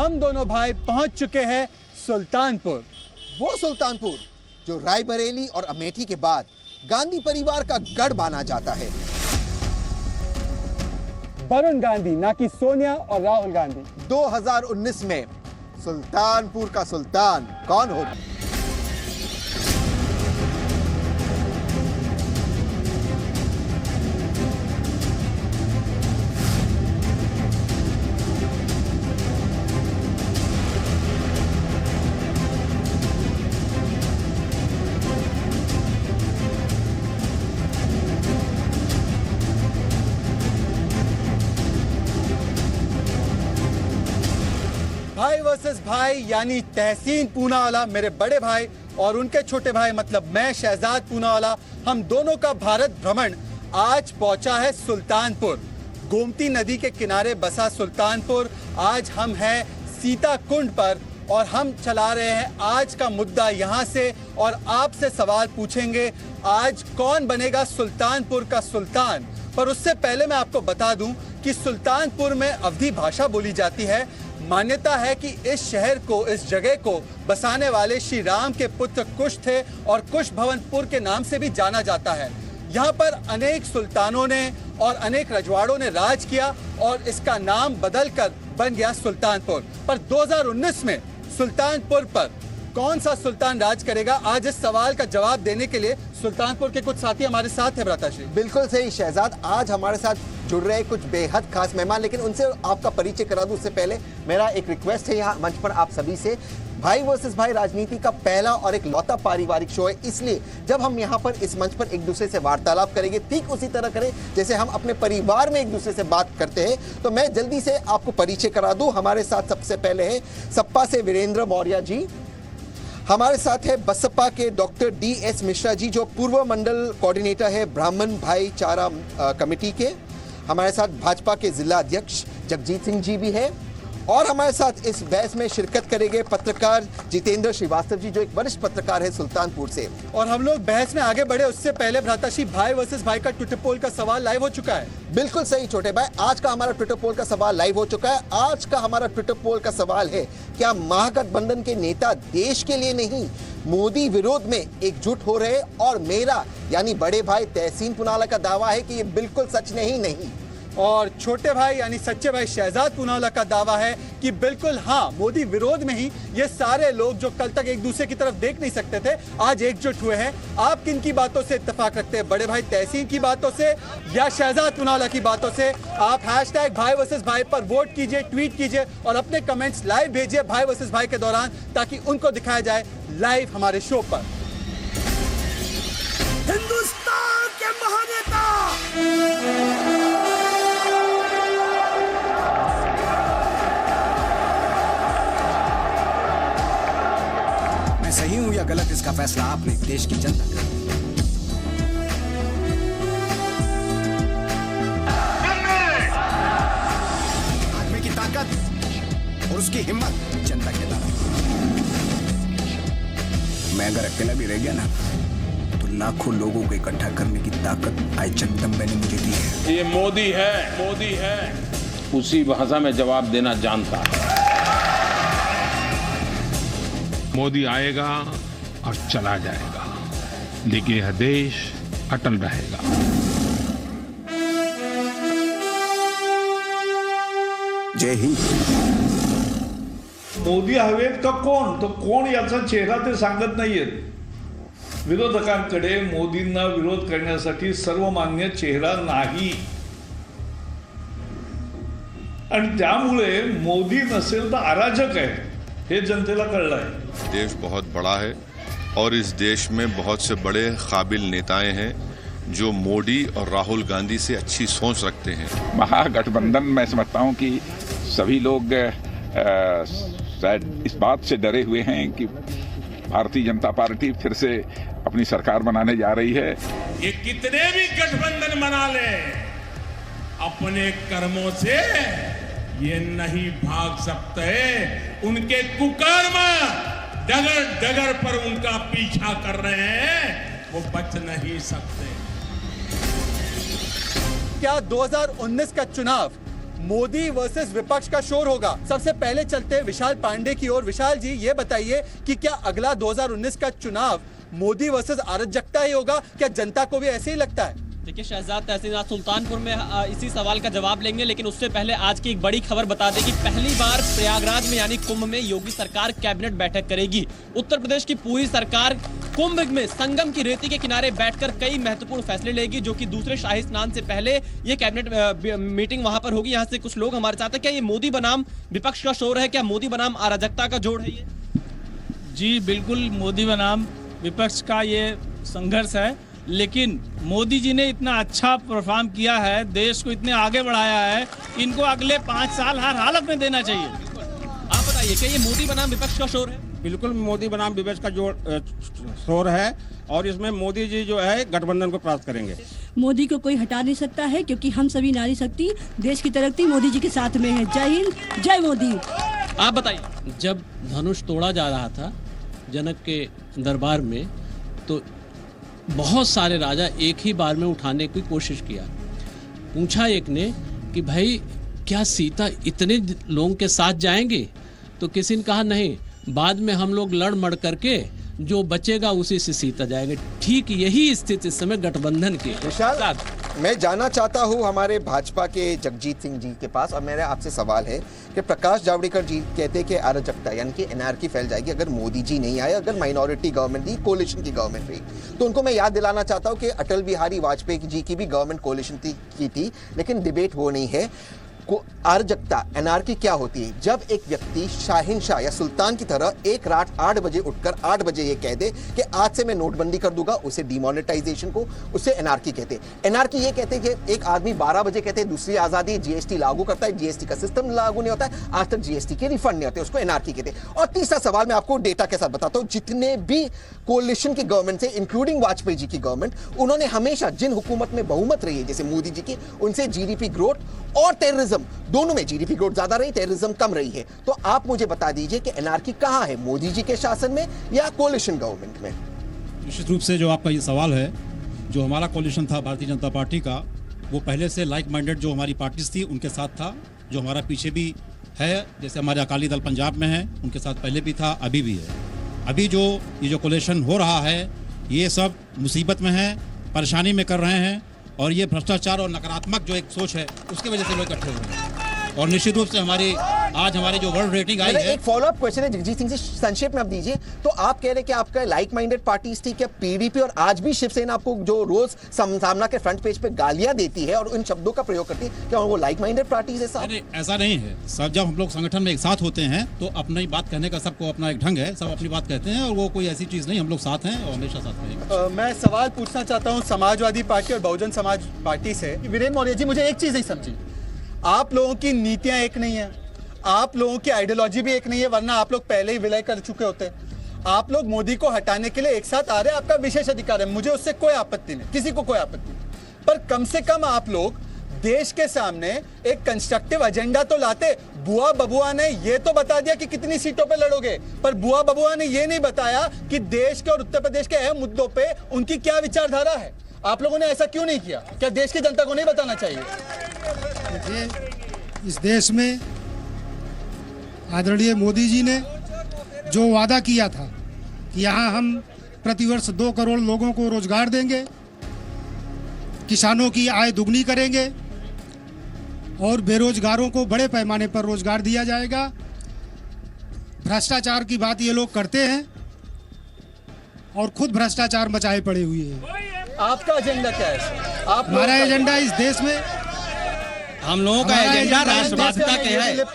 हम दोनों भाई पहुंच चुके हैं सुल्तानपुर। वो सुल्तानपुर जो रायबरेली और अमेठी के बाद गांधी परिवार का गढ़ माना जाता है। वरुण गांधी, ना कि सोनिया और राहुल गांधी। 2019 में सुल्तानपुर का सुल्तान कौन होगा? भाई वर्सेस भाई यानी तहसीन पूनावाला मेरे बड़े भाई और उनके छोटे भाई मतलब मैं शहजाद पूनावाला, हम दोनों का भारत भ्रमण आज पहुंचा है सुल्तानपुर। गोमती नदी के किनारे बसा सुल्तानपुर। आज हम हैं सीता कुंड पर और हम चला रहे हैं आज का मुद्दा यहां से और आपसे सवाल पूछेंगे आज कौन बनेगा सुल्तानपुर का सुल्तान। पर उससे पहले मैं आपको बता दूं कि सुल्तानपुर में अवधी भाषा बोली जाती है। मान्यता है कि इस शहर को, इस जगह को बसाने वाले श्री राम के पुत्र कुश थे और कुश भवनपुर के नाम से भी जाना जाता है। यहाँ पर अनेक सुल्तानों ने और अनेक रजवाड़ों ने राज किया और इसका नाम बदलकर बन गया सुल्तानपुर। पर 2019 में सुल्तानपुर पर कौन सा सुल्तान राज करेगा, आज इस सवाल का जवाब देने के लिए सुल्तानपुर के कुछ साथी हमारे साथ हैं। भ्राताश्री बिल्कुल सही शहजाद, आज हमारे साथ जुड़ रहे कुछ बेहद खास मेहमान, लेकिन उनसे आपका परिचय करा दूं उससे पहले मेरा एक रिक्वेस्ट है यहाँ मंच पर आप सभी से। भाई वर्सेस भाई राजनीति का पहला और एक लौता पारिवारिक शो है, इसलिए जब हम यहाँ पर इस मंच पर एक दूसरे से वार्तालाप करेंगे ठीक उसी तरह करें जैसे हम अपने परिवार में एक दूसरे से बात करते हैं। तो मैं जल्दी से आपको परिचय करा दूं। हमारे साथ सबसे पहले है सपा से वीरेंद्र मौर्य जी, हमारे साथ है बसपा के डॉक्टर DS मिश्रा जी जो पूर्व मंडल कोऑर्डिनेटर है ब्राह्मण भाईचारा कमेटी के। हमारे साथ भाजपा के जिला अध्यक्ष जगजीत सिंह जी भी है और हमारे साथ इस बहस में शिरकत करेंगे पत्रकार जितेंद्र श्रीवास्तव जी जो एक वरिष्ठ पत्रकार है सुल्तानपुर से। और हम लोग बहस में आगे बढ़े उससे पहले भ्राताश्री भाई वर्सेस भाई का ट्विटर पोल का सवाल लाइव हो चुका है। बिल्कुल सही छोटे भाई, आज का हमारा ट्विटर पोल का सवाल लाइव हो चुका है। आज का हमारा ट्विटर पोल का सवाल है, क्या महागठबंधन के नेता देश के लिए नहीं मोदी विरोध में एकजुट हो रहे? और मेरा यानी बड़े भाई तहसीन पूनावाला का दावा है कि ये बिल्कुल सच नहीं। और छोटे भाई यानी सच्चे भाई शहजाद पूनावाला का दावा है कि बिल्कुल हाँ, मोदी विरोध में ही ये सारे लोग जो कल तक एक दूसरे की तरफ देख नहीं सकते थे आज एकजुट हुए हैं। आप किन की बातों से इत्तेफाक रखते हैं, बड़े भाई तहसीन की बातों से या शहजाद पूनावाला की बातों से? आप हैशटैग भाई वर्सेस भाई पर वोट कीजिए, ट्वीट कीजिए और अपने कमेंट्स लाइव भेजिए भाई वर्सेस भाई के दौरान, ताकि उनको दिखाया जाए लाइव हमारे शो पर। हिंदुस्तान के महानेता सही हूं या गलत इसका फैसला आपने, देश की जनता करेगी। आदमी की ताकत और उसकी हिम्मत जनता के द्वारा। मैं अगर अकेला भी रह गया ना तो लाखों लोगों को इकट्ठा करने की ताकत आज जगदम्बा ने मुझे दी है। ये मोदी है उसी भाषा में जवाब देना जानता है। मोदी आएगा और चला जाएगा, लेकिन यह देश अटल रहेगा। जय हिंद। मोदी हवेत का कोण, तो कोण याचा चेहरा ते सांगत नाहीयेत। विरोधकांकडे मोदींना विरोध करण्यासाठी सर्वमान्य चेहरा नाही आणि त्यामुळे मोदी नसेल तर अराजक आहे हे जनतेला कळलं आहे। देश बहुत बड़ा है और इस देश में बहुत से बड़े काबिल नेताएं हैं जो मोदी और राहुल गांधी से अच्छी सोच रखते हैं। महागठबंधन मैं समझता हूं कि सभी लोग शायद इस बात से डरे हुए हैं कि भारतीय जनता पार्टी फिर से अपनी सरकार बनाने जा रही है। ये कितने भी गठबंधन बना ले, अपने कर्मों से ये नहीं भाग सकते। उनके कुकर्म डगर डगर पर उनका पीछा कर रहे हैं, वो बच नहीं सकते। क्या 2019 का चुनाव मोदी वर्सेस विपक्ष का शोर होगा। सबसे पहले चलते हैं विशाल पांडे की ओर। विशाल जी, ये बताइए कि क्या अगला 2019 का चुनाव मोदी वर्सेस अराजकता ही होगा? क्या जनता को भी ऐसे ही लगता है? देखिए शहजाद तहसीन, आज सुल्तानपुर में इसी सवाल का जवाब लेंगे, लेकिन उससे पहले आज की एक बड़ी खबर बता दें कि पहली बार प्रयागराज में यानी कुंभ में योगी सरकार कैबिनेट बैठक करेगी। उत्तर प्रदेश की पूरी सरकार कुंभ में संगम की रेती के किनारे बैठकर कई महत्वपूर्ण फैसले लेगी, जो कि दूसरे शाही स्नान से पहले ये कैबिनेट मीटिंग वहां पर होगी। यहाँ से कुछ लोग हमारे साथ हैं। क्या ये मोदी बनाम विपक्ष का शोर है? क्या मोदी बनाम अराजकता का जोड़ है ये? जी बिल्कुल, मोदी बनाम विपक्ष का ये संघर्ष है, लेकिन मोदी जी ने इतना अच्छा परफॉर्म किया है, देश को इतने आगे बढ़ाया है, इनको अगले 5 साल हर हालत में देना चाहिए। आप बताइए, क्या ये मोदी बनाम विपक्ष का शोर है? बिल्कुल मोदी बनाम विपक्ष का जो शोर है, और इसमें मोदी जी जो है गठबंधन को प्राप्त करेंगे। मोदी को कोई हटा नहीं सकता है, क्योंकि हम सभी नारी शक्ति, देश की तरक्की मोदी जी के साथ में है। जय हिंद, जय मोदी। आप बताइए। जब धनुष तोड़ा जा रहा था जनक के दरबार में, तो बहुत सारे राजा एक ही बार में उठाने की कोशिश किया। पूछा एक ने कि भाई क्या सीता इतने लोगों के साथ जाएंगे? तो किसी ने कहा नहीं, बाद में हम लोग लड़ मड़ करके जो बचेगा उसी से सीता जाएगा। ठीक यही स्थिति इस समय गठबंधन की। विशाल, मैं जानना चाहता हूं हमारे भाजपा के जगजीत सिंह जी के पास, और मेरा आपसे सवाल है कि प्रकाश जावड़ेकर जी कहते हैं कि अराजकता यानी कि एनआरकी फैल जाएगी अगर मोदी जी नहीं आए, अगर माइनॉरिटी गवर्नमेंट थी, कोलिशन की गवर्नमेंट रही। तो उनको मैं याद दिलाना चाहता हूं कि अटल बिहारी वाजपेयी जी की भी गवर्नमेंट कोलिशन की थी, लेकिन डिबेट वो नहीं है। अराजकता एनआरकी क्या होती है? जब एक व्यक्ति शाहिनशाह या सुल्तान की तरह एक रात 8 बजे उठकर 8 बजे ये कह दे कि आज से मैं नोटबंदी कर दूंगा, उसे डिमोनेटाइजेशन को, उसे एनआरकी कहते हैं। एनआरकी ये कहते हैं कि एक आदमी 12 बजे कहते हैं दूसरी आजादी, जीएसटी लागू करता है, जीएसटी का सिस्टम लागू नहीं होता है, आज तक जीएसटी के रिफंड नहीं होते, उसको एनआरकी कहते हैं। और तीसरा सवाल मैं आपको डेटा के साथ बताता हूं, जितने भी कोलिशन की गवर्नमेंट है, इंक्लूडिंग वाजपेयी जी की गवर्नमेंट, उन्होंने हमेशा जिन हुकूमत में बहुमत रही है जैसे मोदी जी की, उनसे जीडीपी ग्रोथ और टेररिज्म दोनों में जीडीपी ग्रोथ ज्यादा रही, टेररिज्म कम रही है। तो आप मुझे बता दीजिए कि एनआरकी कहां है, मोदी जी के शासन में या कोलिशन गवर्नमेंट में? निश्चित रूप से जो आपका ये सवाल है, जो हमारा कोलिशन था भारतीय जनता पार्टी का, वो पहले से लाइक माइंडेड जो हमारी पार्टीज थी उनके साथ था, जो हमारा पीछे भी है। जैसे हमारे अकाली दल पंजाब में है, उनके साथ पहले भी था, अभी भी है। अभी जो ये जो कोलिशन हो रहा है, ये सब मुसीबत में है, परेशानी में कर रहे हैं, और ये भ्रष्टाचार और नकारात्मक जो एक सोच है उसकी वजह से लोग इकट्ठे हो रहे हैं। और निश्चित रूप से आज हमारी जो वर्ल्ड रेटिंग आई है। एक फॉलोअप क्वेश्चन है जगजीत सिंह जी, संक्षेप में आप दीजिए। तो आप कह रहे हैं कि आपका लाइक माइंडेड पार्टीज थी, क्या पीडीपी और आज भी शिवसेना आपको जो रोज सामना के फ्रंट पेज पे गालियां देती है और उन शब्दों का प्रयोग करती है, क्या वो लाइक माइंडेड पार्टीज है? साहब ऐसा नहीं है। सब जब हम लोग संगठन में एक साथ होते हैं तो अपनी बात कहने का सबको अपना एक ढंग है, सब अपनी बात कहते हैं, और वो कोई ऐसी चीज नहीं, हम लोग साथ हैं और हमेशा साथ रहेंगे। मैं सवाल पूछना चाहता हूँ समाजवादी पार्टी और बहुजन समाज पार्टी से। वीरेंद्र मौर्य जी, मुझे एक चीज नहीं समझी, आप लोगों की नीतियां एक नहीं है, आप लोगों की आइडियोलॉजी भी एक नहीं है, वरना आप लोग पहले ही विलय कर चुके होते। आप लोग मोदी को हटाने के लिए एक साथ आ रहे हैं, आपका विशेष अधिकार है, मुझे उससे कोई आपत्ति नहीं, किसी को कोई आपत्ति नहीं। पर कम से कम आप लोग देश के सामने एक कंस्ट्रक्टिव एजेंडा तो लाते। बुआ बबुआ ने ये तो बता दिया कि कितनी सीटों पे लड़ोगे, पर बुआ बबुआ ने ये नहीं बताया कि देश के और उत्तर प्रदेश के अहम मुद्दों पे उनकी क्या विचारधारा है। आप लोगों ने ऐसा क्यों नहीं किया? क्या देश की जनता को नहीं बताना चाहिए? इस देश में आदरणीय मोदी जी ने जो वादा किया था कि यहाँ हम प्रतिवर्ष 2 करोड़ लोगों को रोजगार देंगे, किसानों की आय दुगनी करेंगे और बेरोजगारों को बड़े पैमाने पर रोजगार दिया जाएगा। भ्रष्टाचार की बात ये लोग करते हैं और खुद भ्रष्टाचार मचाए पड़े हुए हैं। आपका एजेंडा क्या है? हमारा एजेंडा इस देश में, हम लोगों का एजेंडा राष्ट्रवादिता के है।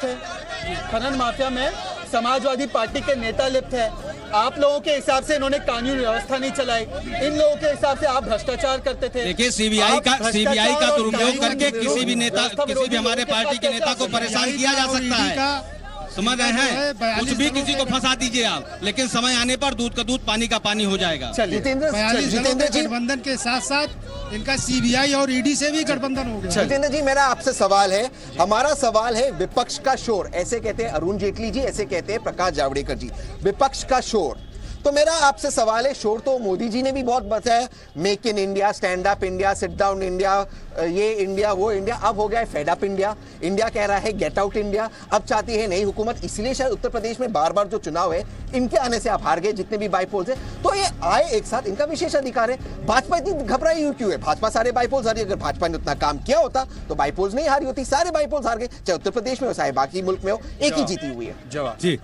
खनन माफिया में समाजवादी पार्टी के नेता लिप्त है। आप लोगों के हिसाब से इन्होंने कानून व्यवस्था नहीं चलाई, इन लोगों के हिसाब से आप भ्रष्टाचार करते थे। देखिए सीबीआई का दुरुपयोग करके किसी भी हमारे पार्टी के नेता को परेशान किया जा सकता है, समझ रहे हैं? कुछ भी किसी को फंसा दीजिए आप, लेकिन समय आने पर दूध का दूध पानी का पानी हो जाएगा। जितेंद्र जी, गठबंधन के साथ साथ इनका सीबीआई और ईडी से भी गठबंधन हो गया। जितेंद्र जी, मेरा आपसे सवाल है, हमारा सवाल है विपक्ष का शोर, ऐसे कहते हैं अरुण जेटली जी, ऐसे कहते हैं प्रकाश जावड़ेकर जी, विपक्ष का शोर। तो मेरा आपसे सवाल है, शोर तो मोदी जी ने भी बहुत बताया, make in India, stand up India, sit down India, ये इंडिया वो इंडिया, अब हो गया है फेड अप इंडिया। इंडिया कह रहा है गेट आउट इंडिया, अब चाहती है नई हुकूमत। इसलिए शायद उत्तर प्रदेश में बार बार जो चुनाव है, इनके आने से आप हार गए, जितने भी बाईपोल्स है। तो ये आए एक साथ, इनका विशेष अधिकार है। भाजपा इतनी घबराई हुई क्यों है? भाजपा सारे बाईपोल्स हारी। अगर भाजपा ने उतना काम किया होता तो बाईपोल्स नहीं हारी होती। सारे बाईपोल्स हार गए, चाहे उत्तर प्रदेश में हो चाहे बाकी मुल्क में हो, एक ही जीती हुई है। जवाब जी,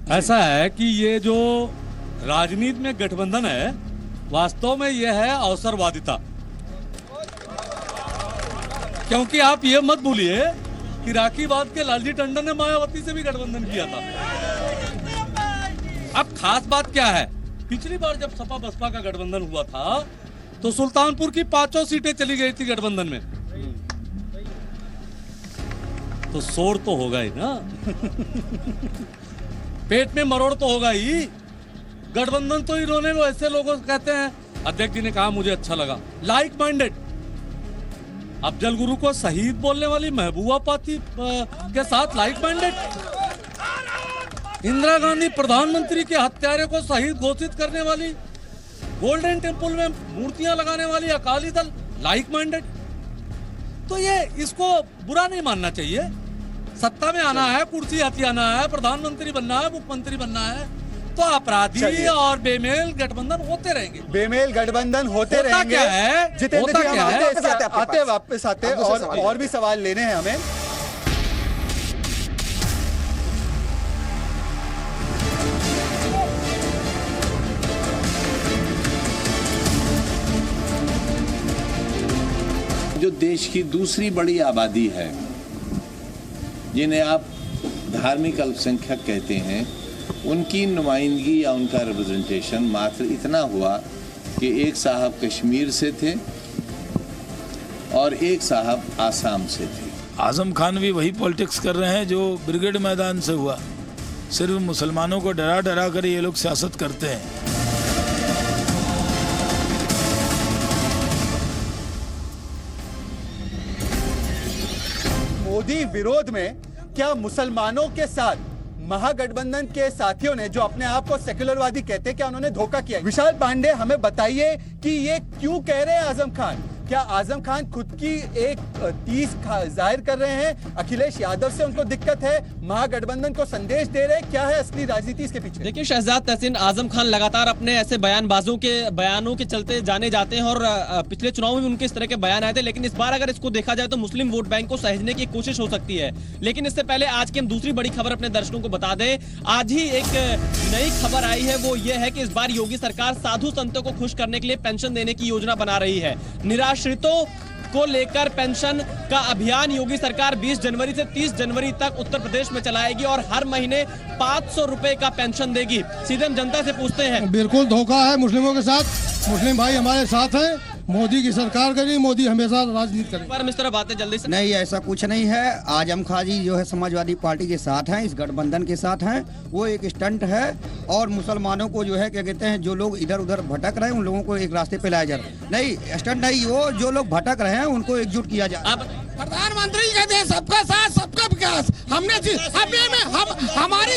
ऐसा है कि ये जो राजनीति में गठबंधन है, वास्तव में ये है अवसरवादिता। क्योंकि आप ये मत भूलिए कि राखीबाद के लालजी टंडन ने मायावती से भी गठबंधन किया था। अब खास बात क्या है, पिछली बार जब सपा बसपा का गठबंधन हुआ था तो सुल्तानपुर की 5 सीटें चली गई थी गठबंधन में। तो शोर तो होगा ही ना, पेट में मरोड़ तो होगा ही। गठबंधन तो इन्होंने ऐसे लोगों को कहते हैं, अध्यक्ष जी ने कहा मुझे अच्छा लगा, लाइक माइंडेड। अफजल गुरु को शहीद बोलने वाली महबूबा पाती के साथ लाइक माइंडेड। इंदिरा गांधी प्रधानमंत्री के हत्यारे को शहीद घोषित करने वाली, गोल्डन टेम्पल में मूर्तियां लगाने वाली अकाली दल लाइक माइंडेड। तो ये इसको बुरा नहीं मानना चाहिए। सत्ता में आना है, कुर्सी हथियाना है, प्रधानमंत्री बनना है, मुख्यमंत्री बनना है, तो अपराधी और बेमेल गठबंधन होते रहेंगे। बेमेल गठबंधन होते रहेंगे। क्या है, जितेंद्र जी, हम आते वापस आते और भी सवाल लेने हैं हमें। जो देश की दूसरी बड़ी आबादी है, जिन्हें आप धार्मिक अल्पसंख्यक कहते हैं, उनकी नुमाइंदगी या उनका रिप्रेजेंटेशन मात्र इतना हुआ कि एक साहब कश्मीर से थे और एक साहब आसाम से थे। आजम खान भी वही पॉलिटिक्स कर रहे हैं जो ब्रिगेड मैदान से हुआ। सिर्फ मुसलमानों को डरा डरा कर ये लोग सियासत करते हैं। मोदी विरोध में क्या मुसलमानों के साथ महागठबंधन के साथियों ने, जो अपने आप को सेक्युलरवादी कहते हैं, क्या उन्होंने धोखा किया? विशाल पांडे, हमें बताइए कि ये क्यों कह रहे हैं आजम खान? क्या आजम खान खुद की एक तीस जाहिर कर रहे हैं? अखिलेश यादव से उनको दिक्कत है? महागठबंधन को संदेश दे रहे हैं? क्या है असली राजनीति इसके पीछे? देखिए शहजाद तहसीन, आजम खान लगातार अपने ऐसे बयानों के चलते जाने जाते हैं और पिछले चुनाव में उनके इस तरह के बयान आए थे। लेकिन इस बार अगर इसको देखा जाए तो मुस्लिम वोट बैंक को सहेजने की कोशिश हो सकती है। लेकिन इससे पहले आज की हम दूसरी बड़ी खबर अपने दर्शकों को बता दें। आज ही एक नई खबर आई है, वो ये है कि इस बार योगी सरकार साधु संतों को खुश करने के लिए पेंशन देने की योजना बना रही है। निराश्रितों को लेकर पेंशन का अभियान योगी सरकार 20 जनवरी से 30 जनवरी तक उत्तर प्रदेश में चलाएगी और हर महीने 500 रुपए का पेंशन देगी। सीधे हम जनता से पूछते हैं। बिल्कुल धोखा है मुस्लिमों के साथ। मुस्लिम भाई हमारे साथ हैं। मोदी की सरकार करेगी, मोदी हमेशा राजनीति करेगी। पर इस तरह बातें जल्दी से नहीं, ऐसा कुछ नहीं है। आजम खान जी जो है समाजवादी पार्टी के साथ हैं, इस गठबंधन के साथ हैं। वो एक स्टंट है और मुसलमानों को जो है क्या कहते हैं, जो लोग इधर उधर भटक रहे हैं उन लोगों को एक रास्ते पे लाया जा रहा है। नहीं, स्टंट नहीं, वो जो लोग भटक रहे हैं उनको एकजुट किया जा रहा है। प्रधानमंत्री कहते हैं सबका साथ सबका विकास। हमारी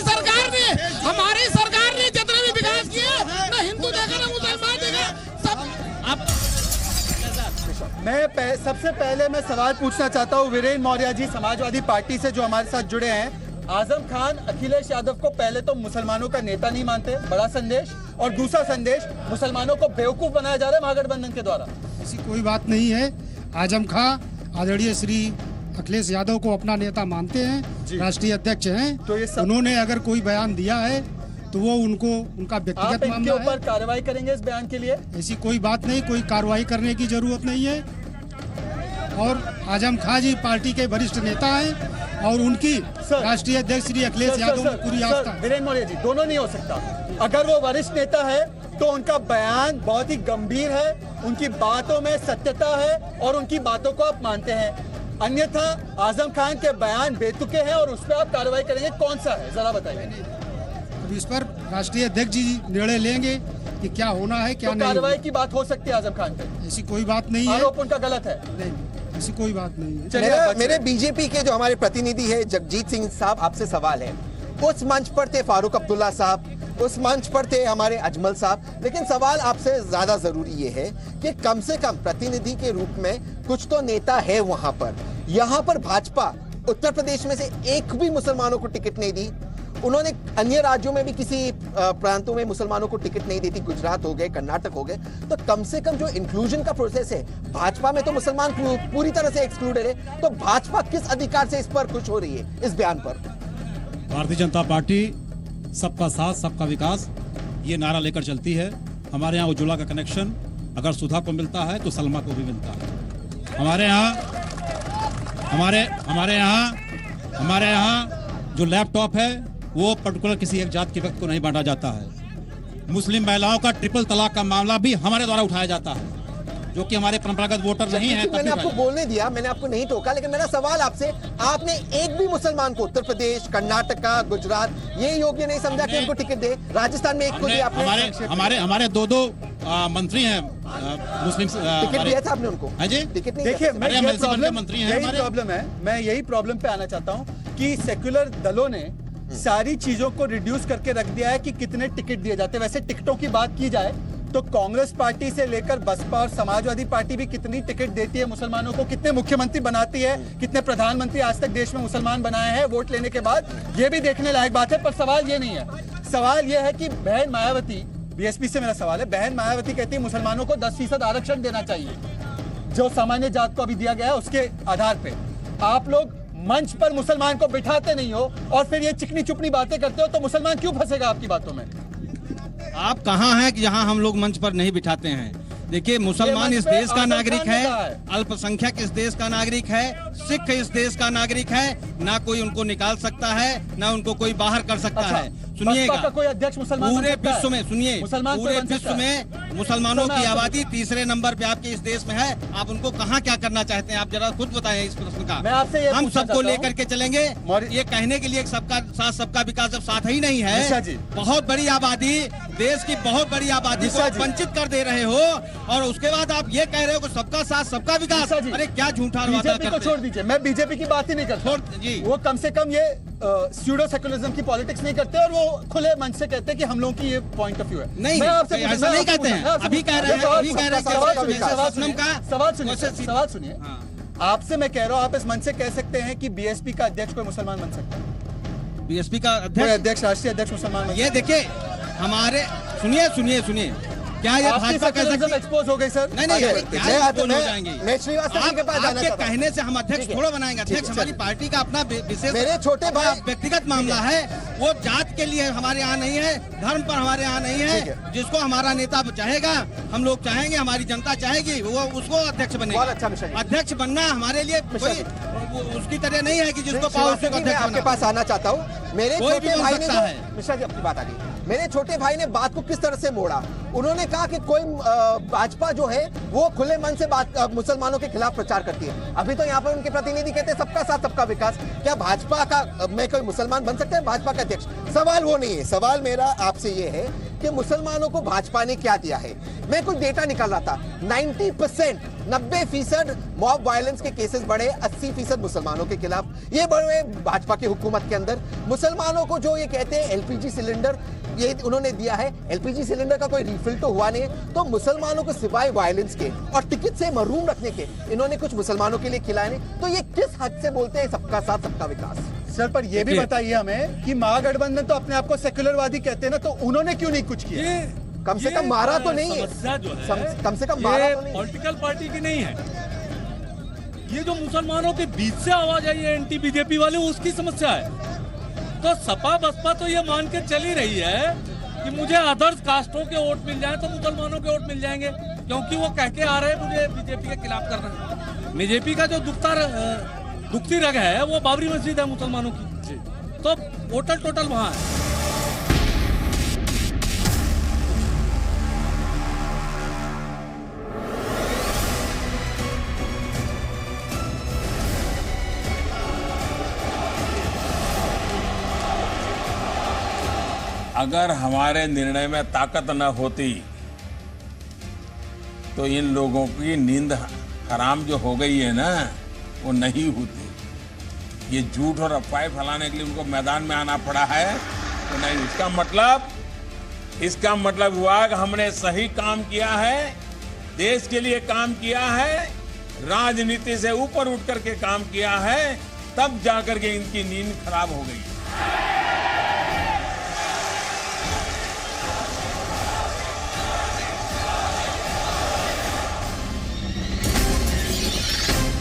सरकार ने जितना भी विकास किया, ना हिंदू देखा ना मुसलमान देखा, सब। मैं सबसे पहले मैं सवाल पूछना चाहता हूँ वीरेंद्र मौर्य जी, समाजवादी पार्टी से जो हमारे साथ जुड़े हैं। आजम खान अखिलेश यादव को पहले तो मुसलमानों का नेता नहीं मानते, बड़ा संदेश, और दूसरा संदेश मुसलमानों को बेवकूफ बनाया जा रहा है महागठबंधन के द्वारा। ऐसी कोई बात नहीं है। आजम खान आदरणीय श्री अखिलेश यादव को अपना नेता मानते हैं, राष्ट्रीय अध्यक्ष हैं। तो उन्होंने अगर कोई बयान दिया है तो वो उनका व्यक्तिगत मामला है। इनके ऊपर कार्रवाई करेंगे इस बयान के लिए? ऐसी कोई बात नहीं, कोई कार्रवाई करने की जरूरत नहीं है। और आजम खान जी पार्टी के वरिष्ठ नेता हैं और उनकी राष्ट्रीय अध्यक्ष श्री अखिलेश यादव में पूरी आस्था। वीरेंद्र मौर्य जी, दोनों नहीं हो सकता। अगर वो वरिष्ठ नेता है तो उनका बयान बहुत ही गंभीर है, उनकी बातों में सत्यता है और उनकी बातों को आप मानते हैं। अन्यथा आजम खान के बयान बेतुके हैं और उस पर आप कार्रवाई करेंगे। कौन सा है, जरा बताइए। इस पर राष्ट्रीय अध्यक्ष जी निर्णय लेंगे कि क्या होना है क्या नहीं। कार्रवाई की बात हो सकती है आजम खान पे? ऐसी कोई बात नहीं है। आरोप उनका गलत है? नहीं, ऐसी कोई बात नहीं है। मेरे बीजेपी के जो हमारे प्रतिनिधि है जगजीत सिंह साहब, आपसे सवाल है। उस मंच पर थे फारूक अब्दुल्ला साहब, उस मंच पर थे हमारे अजमल साहब, लेकिन सवाल आपसे ज्यादा जरूरी ये है कि कम से कम प्रतिनिधि के रूप में कुछ तो नेता है वहां पर। यहां पर भाजपा उत्तर प्रदेश में से एक भी मुसलमानों को टिकट नहीं दी। उन्होंने अन्य राज्यों में भी किसी प्रांतों में मुसलमानों को टिकट नहीं दी थी, गुजरात हो गए, कर्नाटक हो गए। तो कम से कम जो इंक्लूजन का प्रोसेस है, भाजपा में तो मुसलमान पूरी तरह से एक्सक्लूडेड है, तो भाजपा किस अधिकार से इस पर खुश हो रही है, इस बयान पर? भारतीय जनता पार्टी सबका साथ सबका विकास ये नारा लेकर चलती है। हमारे यहाँ उज्ज्वला का कनेक्शन अगर सुधा को मिलता है तो सलमा को भी मिलता है। हमारे यहाँ जो लैपटॉप है वो पर्टिकुलर किसी एक जात के व्यक्ति को नहीं बांटा जाता है। मुस्लिम महिलाओं का ट्रिपल तलाक का मामला भी हमारे द्वारा उठाया जाता है, जो कि हमारे परंपरागत वोटर नहीं है। मैंने आपको बोलने दिया, मैंने आपको नहीं टोका, लेकिन मेरा सवाल आपसे, आपने एक भी मुसलमान को उत्तर प्रदेश, कर्नाटका, गुजरात ये योग्य नहीं समझा कि उनको टिकट दे? राजस्थान में एक को दिया आपने। हमारे दो मंत्री हैं मुस्लिम, टिकट दिया था आपने उनको? हाँ जी, टिकट नहीं। देखिए, मंत्री हैं। यही प्रॉब्लम है, मैं यही प्रॉब्लम पे आना चाहता हूँ कि सेक्युलर दलों ने सारी चीजों को रिड्यूस करके रख दिया है कि कितने टिकट दिए जाते हैं। वैसे टिकटों की बात की जाए तो कांग्रेस पार्टी से लेकर बसपा और समाजवादी पार्टी भी कितनी टिकट देती है मुसलमानों को, कितने मुख्यमंत्री बनाती है, कितने प्रधानमंत्री आज तक देश में मुसलमान बनाए हैं वोट लेने के बाद, ये भी देखने लायक बात है। पर सवाल ये नहीं है, सवाल ये है कि बहन मायावती, बीएसपी से मेरा सवाल है, बहन मायावती कहती है मुसलमानों को 10% आरक्षण देना चाहिए, जो सामान्य जात को अभी दिया गया है उसके आधार पे। आप लोग मंच पर मुसलमान को बिठाते नहीं हो और फिर ये चिकनी चुपनी बातें करते हो, तो मुसलमान क्यों फंसेगा आपकी बातों में? आप कहाँ हैं कि जहाँ हम लोग मंच पर नहीं बिठाते हैं? देखिए, मुसलमान इस देश का नागरिक है, अल्पसंख्यक इस देश का नागरिक है, सिख इस देश का नागरिक है, ना कोई उनको निकाल सकता है, ना उनको कोई बाहर कर सकता है। सुनिएगा, कोई अध्यक्ष मुसलमान पूरे विश्व में, सुनिए, पूरे विश्व में मुसलमानों की आबादी तीसरे नंबर पे आपके इस देश में है। आप उनको कहाँ क्या करना चाहते हैं, आप जरा खुद बताएं इस प्रश्न का। मैं आपसे हम सबको लेकर के चलेंगे। ये कहने के लिए सबका साथ सबका विकास जब साथ ही नहीं है, बहुत बड़ी आबादी, देश की बहुत बड़ी आबादी को वंचित कर दे रहे हो, और उसके बाद आप ये कह रहे हो कि सबका साथ सबका विकास। अरे क्या झूठा वादा करते हैं। छोड़ दीजिए, मैं बीजेपी की बात ही नहीं करता। वो कम से कम ये स्यूडो सेकुलरिज्म की पॉलिटिक्स नहीं करते, और वो खुले मंच से कहते हैं कि हम लोगों की ये पॉइंट ऑफ व्यू है। नहीं, ऐसा नहीं कहते हैं। अभी कह रहे हैं, सवाल सुनिए। आपसे मैं कह रहा हूँ, आप इस मंच से कह सकते हैं कि बीएसपी का अध्यक्ष कोई मुसलमान बन सकता है? बीएसपी का अध्यक्ष, राष्ट्रीय अध्यक्ष मुसलमान? ये देखिए, हमारे सुनिए, क्या ये भाजपा एक्सपोज हो गई सर? नहीं, मैं श्रीवास्तव के पास आपके कहने से हम अध्यक्ष थोड़ा बनाएंगे। अध्यक्ष हमारी पार्टी का अपना विशेष, मेरे छोटे भाई व्यक्तिगत मामला है, वो जात के लिए हमारे यहाँ नहीं है, धर्म पर हमारे यहाँ नहीं है। जिसको हमारा नेता चाहेगा, हम लोग चाहेंगे, हमारी जनता चाहेगी, वो उसको अध्यक्ष बनेगा। अध्यक्ष बनना हमारे लिए कोई उसकी तरह नहीं है कि जिसको आपके पास आना चाहता हूँ। मेरे छोटे भाई ने, मिश्रा जी अपनी बात आ गई, मेरे छोटे भाई ने बात को किस तरह से मोड़ा। उन्होंने कहा कि कोई भाजपा जो है वो खुले मन से बात मुसलमानों के खिलाफ प्रचार करती है। अभी तो यहाँ पर उनके प्रतिनिधि कहते हैं सबका साथ सबका विकास। क्या भाजपा का में कोई मुसलमान बन सकते हैं भाजपा का अध्यक्ष? सवाल वो नहीं है। सवाल मेरा आपसे ये है कि मुसलमानों को भाजपा ने क्या दिया है। मैं कुछ डेटा निकाल रहा था, 90% मॉब वायलेंस के केसेस बढ़े 80% मुसलमानों के खिलाफ, ये बढ़े भाजपा की हुकूमत के अंदर। मुसलमानों को जो ये कहते हैं एलपीजी सिलेंडर ये उन्होंने दिया है, एलपीजी सिलेंडर का कोई रिफिल तो हुआ नहीं है। तो मुसलमानों को सिवाय वायलेंस के और टिकट से महरूम रखने के इन्होंने कुछ मुसलमानों के लिए खिलाया नहीं। तो ये किस हद से बोलते हैं सबका साथ सबका विकास? सर, पर ये भी बताइए हमें कि महागठबंधन तो अपने आप को सेक्युलरवादी कहते हैं ना, तो उन्होंने क्यों नहीं कुछ किया? कम से कम मारा तो नहीं है, कम से कम मारा तो नहीं। पॉलिटिकल पार्टी की नहीं है ये, जो मुसलमानों के बीच से आवाज आई है एंटी बीजेपी वाले, उसकी समस्या है। तो सपा बसपा तो ये मान के चली रही है कि मुझे अदर्स कास्टों के वोट मिल जाए तो मुसलमानों के वोट मिल जाएंगे, क्योंकि वो कह के आ रहे हैं मुझे बीजेपी के खिलाफ करना। बीजेपी का जो दुखती रग है वो बाबरी मस्जिद है मुसलमानों की, तो टोटल वहां है। अगर हमारे निर्णय में ताकत न होती तो इन लोगों की नींद हराम जो हो गई है ना, वो नहीं होती। ये झूठ और अफवाहें फैलाने के लिए उनको मैदान में आना पड़ा है, तो नहीं। इसका मतलब इसका मतलब हुआ कि हमने सही काम किया है, देश के लिए काम किया है, राजनीति से ऊपर उठ करके काम किया है, तब जाकर के इनकी नींद खराब हो गई।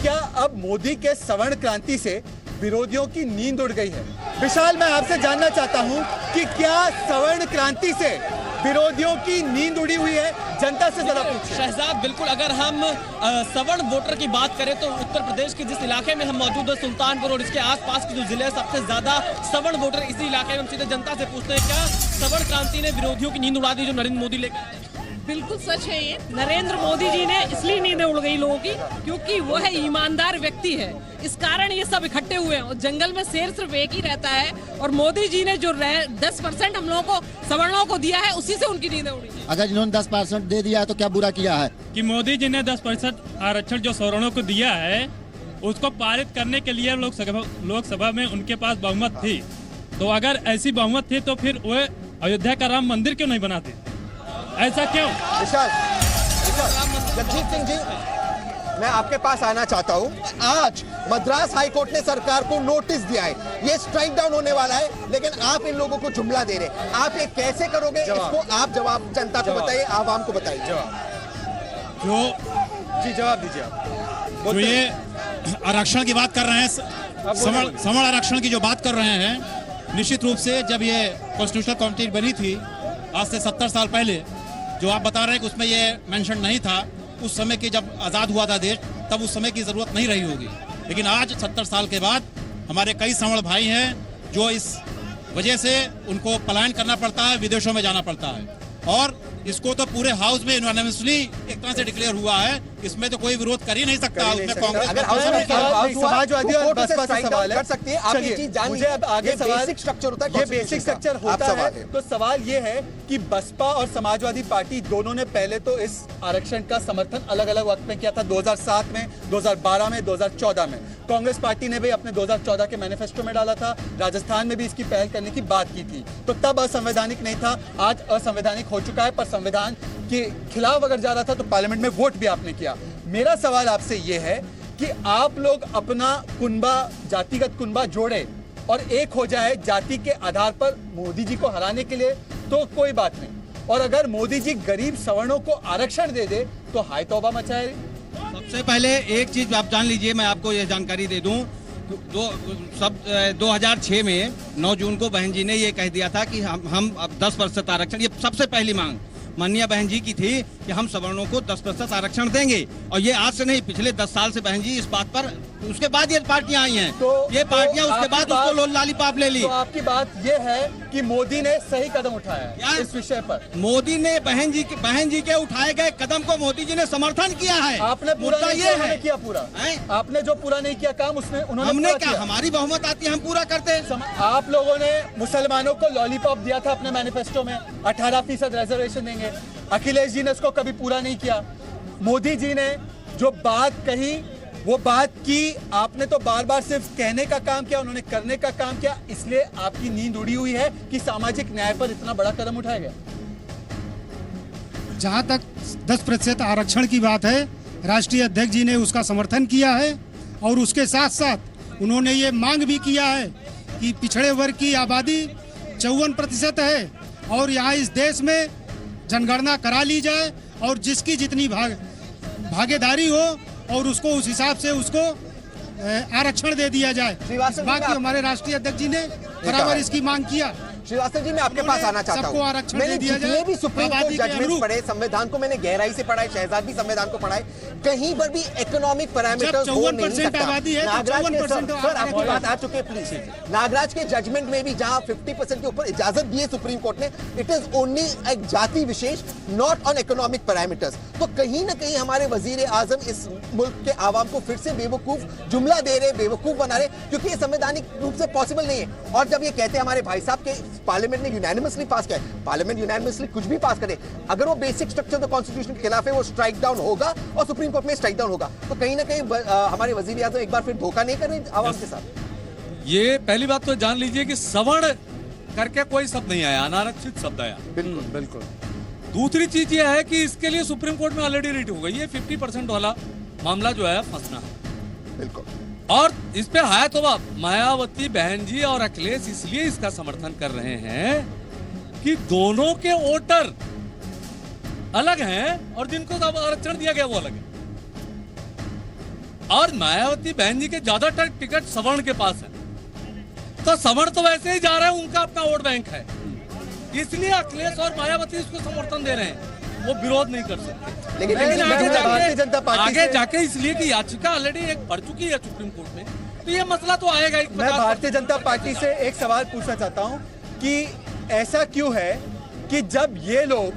क्या अब मोदी के सवर्ण क्रांति से विरोधियों की नींद उड़ गई है? विशाल, मैं आपसे जानना चाहता हूं कि क्या सवर्ण क्रांति से विरोधियों की नींद उड़ी हुई है? जनता से जरा पूछिए। शहजाद, बिल्कुल, अगर हम सवर्ण वोटर की बात करें तो उत्तर प्रदेश के जिस इलाके में हम मौजूद हैं, सुल्तानपुर और इसके आसपास के जो जिले हैं, सबसे ज्यादा सवर्ण वोटर इसी इलाके में। हम सीधे जनता से पूछते हैं, क्या सवर्ण क्रांति ने विरोधियों की नींद उड़ा दी जो नरेंद्र मोदी लेकर? बिल्कुल सच है ये। नरेंद्र मोदी जी ने इसलिए नींदें उड़ गई लोगों की क्योंकि वो है ईमानदार व्यक्ति है, इस कारण ये सब इकट्ठे हुए हैं। और जंगल में शेर सिर्फ एक ही रहता है, और मोदी जी ने जो 10% हम लोगों को सवर्णों को दिया है, उसी से उनकी नींदें उड़ी। अगर इन्होंने 10% दे दिया है तो क्या बुरा किया है? कि मोदी जी ने 10% आरक्षण जो सवर्णों को दिया है उसको पारित करने के लिए लोकसभा में उनके पास बहुमत थी। तो अगर ऐसी बहुमत थी तो फिर वो अयोध्या का राम मंदिर क्यों नहीं बनाते? ऐसा क्यों? विशाल, जगजीत सिंह जी, मैं आपके पास आना चाहता हूं। आज मद्रास हाईकोर्ट ने सरकार को नोटिस दिया है, ये स्ट्राइक डाउन होने वाला है, लेकिन आप इन लोगों को जुमला दे रहे। आप ये कैसे करोगे? इसको आप जवाब जनता को बताइए, आवाम को बताइए। जवाब दीजिए आप। जो ये आरक्षण की बात कर रहे हैं, सवर्ण आरक्षण की जो बात कर रहे हैं, निश्चित रूप से जब ये कॉन्स्टिट्यूशनल कमेटी बनी थी आज से 70 साल पहले, जो आप बता रहे हैं कि उसमें ये मेंशन नहीं था, उस समय की जब आज़ाद हुआ था देश, तब उस समय की ज़रूरत नहीं रही होगी। लेकिन आज 70 साल के बाद हमारे कई सवर्ण भाई हैं जो इस वजह से उनको पलायन करना पड़ता है, विदेशों में जाना पड़ता है। और इसको तो पूरे हाउस में यूनानिमसली एक तरह से डिक्लेयर हुआ है, इसमें तो कोई विरोध कर ही नहीं सकता। उसमें कांग्रेस समाजवादी और बसपा से सवाल कर सकती है। आप ये चीज जान लीजिए, अब आगे बेसिक स्ट्रक्चर होता है, ये बेसिक स्ट्रक्चर होता है। तो सवाल ये है कि बसपा और समाजवादी पार्टी दोनों ने पहले तो इस आरक्षण का समर्थन अलग अलग वक्त में किया था, 2007 में, 2012 में, 2014 में। कांग्रेस पार्टी ने भी अपने 2014 के मैनिफेस्टो में डाला था, राजस्थान में भी इसकी पहल करने की बात की थी। तो तब असंवैधानिक नहीं था, आज असंवैधानिक हो चुका है। पर संविधान के खिलाफ अगर जा रहा था तो पार्लियामेंट में वोट भी आपने किया। मेरा सवाल आपसे ये है कि आप लोग अपना कुनबा, जातिगत कुनबा जोड़े और एक हो जाए जाति के आधार पर मोदी जी को हराने के लिए, तो कोई बात नहीं। और अगर मोदी जी गरीब सवर्णों को आरक्षण दे दे तो हाय तौबा मचाए। सबसे पहले एक चीज आप जान लीजिए, मैं आपको ये जानकारी दे दूं, 2006 में 9 जून को बहन जी ने ये कह दिया था कि हम अब 10% आरक्षण, ये सबसे पहली मांग माननीय बहन जी की थी कि हम सवर्णों को 10% आरक्षण देंगे। और ये आज से नहीं, पिछले 10 साल से बहन जी इस बात पर, उसके बाद ये पार्टियां आई हैं, तो ये पार्टियां उसके बाद उसको लॉलीपॉप ले ली। तो आपकी बात ये है कि मोदी ने सही कदम उठाया है इस विषय पर। मोदी ने बहन जी के उठाए गए कदम को मोदी जी ने समर्थन किया है। आपने पूरा नहीं किया, पूरा आपने जो पूरा नहीं किया काम उसमें हमने क्या, हमारी बहुमत आती है, हम पूरा करते हैं। आप लोगों ने मुसलमानों को लॉलीपॉप दिया था अपने मैनिफेस्टो में, 18% रिजर्वेशन देंगे। अखिलेश जी ने इसको कभी पूरा नहीं किया। मोदी जी ने जो बात कही वो बात की, आपने तो बार बार सिर्फ कहने का काम किया, उन्होंने करने का काम किया। इसलिए आपकी नींद उड़ी हुई है कि सामाजिक न्याय पर इतना बड़ा कदम उठाया गया। जहां तक 10% आरक्षण की बात है, राष्ट्रीय अध्यक्ष जी ने उसका समर्थन किया है और उसके साथ साथ उन्होंने ये मांग भी किया है कि पिछड़े वर्ग की आबादी 54% है और यहाँ इस देश में जनगणना करा ली जाए और जिसकी जितनी भागीदारी हो और उसको उस हिसाब से उसको आरक्षण दे दिया जाए। बाकी हमारे राष्ट्रीय अध्यक्ष जी ने बराबर इसकी मांग किया। श्रीवास्तव जी, मैं आपके पास आना चाहता हूँ। मैंने जितने भी सुप्रीम कोर्ट जजमेंट पढ़े, संविधान को मैंने गहराई से पढ़ा है, शहजाद भी संविधान को पढ़ा है, कहीं पर भी इकोनॉमिक पैरामीटर्स हो नहीं सकता। सर, आपकी बात आ चुकी है, प्लीज। नागराज के जजमेंट में भी जहां 50% के ऊपर इजाजत दी है सुप्रीम कोर्ट ने, इट इज ओनली एक जाति विशेष, नॉट ऑन इकोनॉमिक पैरामीटर्स। तो कहीं ना कहीं हमारे वजीर आजम इस मुल्क के आवाम को फिर से बेवकूफ जुमला दे रहे, बेवकूफ बना रहे, क्योंकि ये संवैधानिक रूप से पॉसिबल नहीं है। और जब ये कहते हैं हमारे भाई साहब के पार्लियामेंट ने यूनानिमसली पास किया, पार्लियामेंट यूनानिमसली कुछ भी पास करे, अगर वो बेसिक स्ट्रक्चर द कॉन्स्टिट्यूशन के खिलाफ है, वो स्ट्राइक डाउन होगा और सुप्रीम कोर्ट में स्ट्राइक डाउन होगा। तो कहीं ना कहीं हमारे वजीर आजम एक बार फिर धोखा नहीं कर रहे आवाम के साथ। ये पहली बात तो जान लीजिए कि सवर्ण करके कोई शब्द नहीं आया, अनारक्षित शब्द आया। बिल्कुल बिल्कुल। दूसरी चीज यह है कि इसके लिए सुप्रीम कोर्ट में ऑलरेडी रिट हो गई है, 50% वाला मामला जो है फंसना है। बिल्कुल। और इस पे है तो मायावती बहन जी और अखिलेश इसलिए इसका समर्थन कर रहे हैं कि दोनों के वोटर अलग हैं और जिनको आरक्षण दिया गया वो अलग है। और मायावती बहन जी के ज्यादातर टिकट सवर्ण के पास है, तो सवर्ण तो वैसे ही जा रहे हैं, उनका अपना वोट बैंक है, इसलिए अखिलेश और मायावती इसको समर्थन दे रहे हैं, वो विरोध नहीं कर सकते। लेकिन भारतीय जनता पार्टी आगे जाके इसलिए कि याचिका ऑलरेडी एक बढ़ चुकी है सुप्रीम कोर्ट में, तो ये मसला तो आएगा। मैं भारतीय जनता पार्टी से एक सवाल पूछना चाहता हूं कि ऐसा क्यों है कि जब ये लोग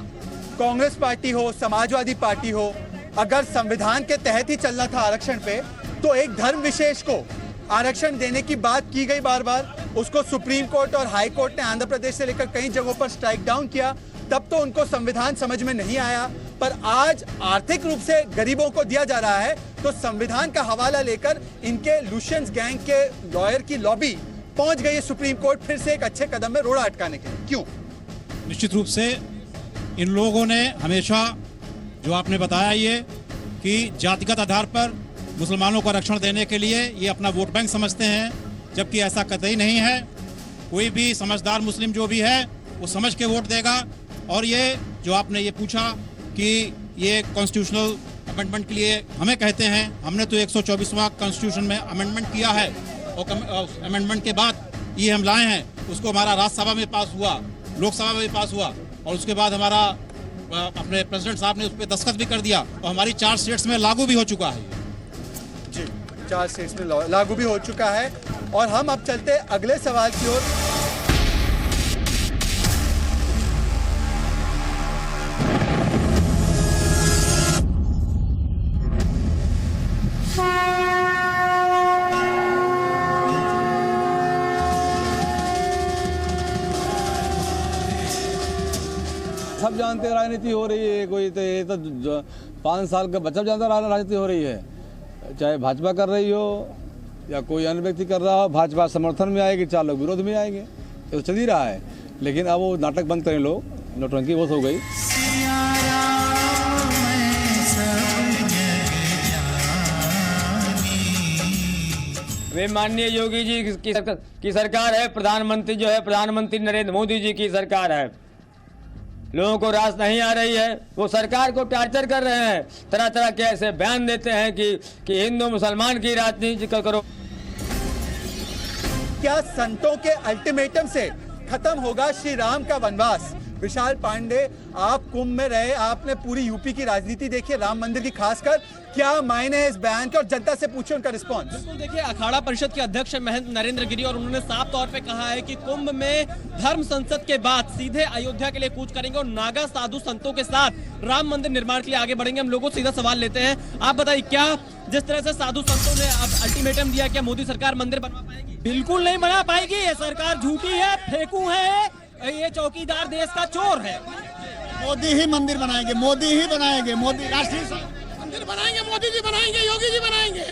कांग्रेस पार्टी हो, समाजवादी पार्टी हो, अगर संविधान के तहत ही चलना था आरक्षण पे, तो एक धर्म विशेष को आरक्षण देने की बात की गई बार बार, उसको सुप्रीम कोर्ट और हाई कोर्ट ने आंध्र प्रदेश से लेकर कई जगहों पर स्ट्राइक डाउन किया, तब तो उनको संविधान समझ में नहीं आया। पर आज आर्थिक रूप से गरीबों को दिया जा रहा है, तो संविधान का हवाला लेकर इनके लुशियंस गैंग के लॉयर की लॉबी पहुंच गई है सुप्रीम कोर्ट, फिर से एक अच्छे कदम में रोड़ा अटकाने के लिए। क्यों? निश्चित रूप से इन लोगों ने हमेशा जो आपने बताया ये कि जातिगत आधार पर मुसलमानों को आरक्षण देने के लिए ये अपना वोट बैंक समझते हैं, जबकि ऐसा कतई नहीं है। कोई भी समझदार मुस्लिम जो भी है वो समझ के वोट देगा। और ये जो आपने ये पूछा कि ये कॉन्स्टिट्यूशनल अमेंडमेंट के लिए हमें कहते हैं, हमने तो 124वां कॉन्स्टिट्यूशन में अमेंडमेंट किया है और अमेंडमेंट के बाद ये हम लाए हैं, उसको हमारा राज्यसभा में पास हुआ, लोकसभा में पास हुआ और उसके बाद हमारा अपने प्रेसिडेंट साहब ने उस पर दस्तखत भी कर दिया और हमारी 4 स्टेट्स में लागू भी हो चुका है। जी, 4 स्टेट्स में लागू भी हो चुका है। और हम अब चलते अगले सवाल की ओर। सब जानते राजनीति हो रही है, कोई तो ये तो 5 साल का बच्चा जानता राजनीति हो रही है, चाहे भाजपा कर रही हो या कोई अन्य व्यक्ति कर रहा हो, भाजपा समर्थन में आएगी, 4 लोग विरोध में आएंगे, ये तो चल ही रहा है। लेकिन अब वो नाटक बंद करें लोग, नौटंकी बहुत हो गई। वे माननीय योगी जी की सरकार है, प्रधानमंत्री जो है प्रधानमंत्री नरेंद्र मोदी जी की सरकार है। लोगों को रास नहीं आ रही है, वो सरकार को टार्चर कर रहे हैं, तरह तरह के ऐसे बयान देते हैं कि हिंदू मुसलमान की राजनीति करो। क्या संतों के अल्टीमेटम से खत्म होगा श्री राम का वनवास? विशाल पांडे, आप कुंभ में रहे, आपने पूरी यूपी की राजनीति देखी, राम मंदिर की खासकर, क्या मायने है इस बयान के और जनता से पूछे उनका रिस्पॉन्स? बिल्कुल, देखिए अखाड़ा परिषद के अध्यक्ष महंत नरेंद्र गिरी और उन्होंने साफ तौर पे कहा है कि कुंभ में धर्म संसद के बाद सीधे अयोध्या के लिए कूच करेंगे और नागा साधु संतों के साथ राम मंदिर निर्माण के लिए आगे बढ़ेंगे। हम लोगों से सीधा सवाल लेते हैं, आप बताइए क्या जिस तरह से साधु संतों ने अब अल्टीमेटम दिया, क्या मोदी सरकार मंदिर बनवा पाएगी? बिल्कुल नहीं बना पाएगी, ये सरकार झूठी है, फेंकू है, ये चौकीदार देश का चोर है। मोदी ही मंदिर बनाएंगे, मोदी ही बनाएंगे, मोदी राष्ट्रीय मंदिर बनाएंगे, मोदी जी बनाएंगे, योगी जी बनाएंगे,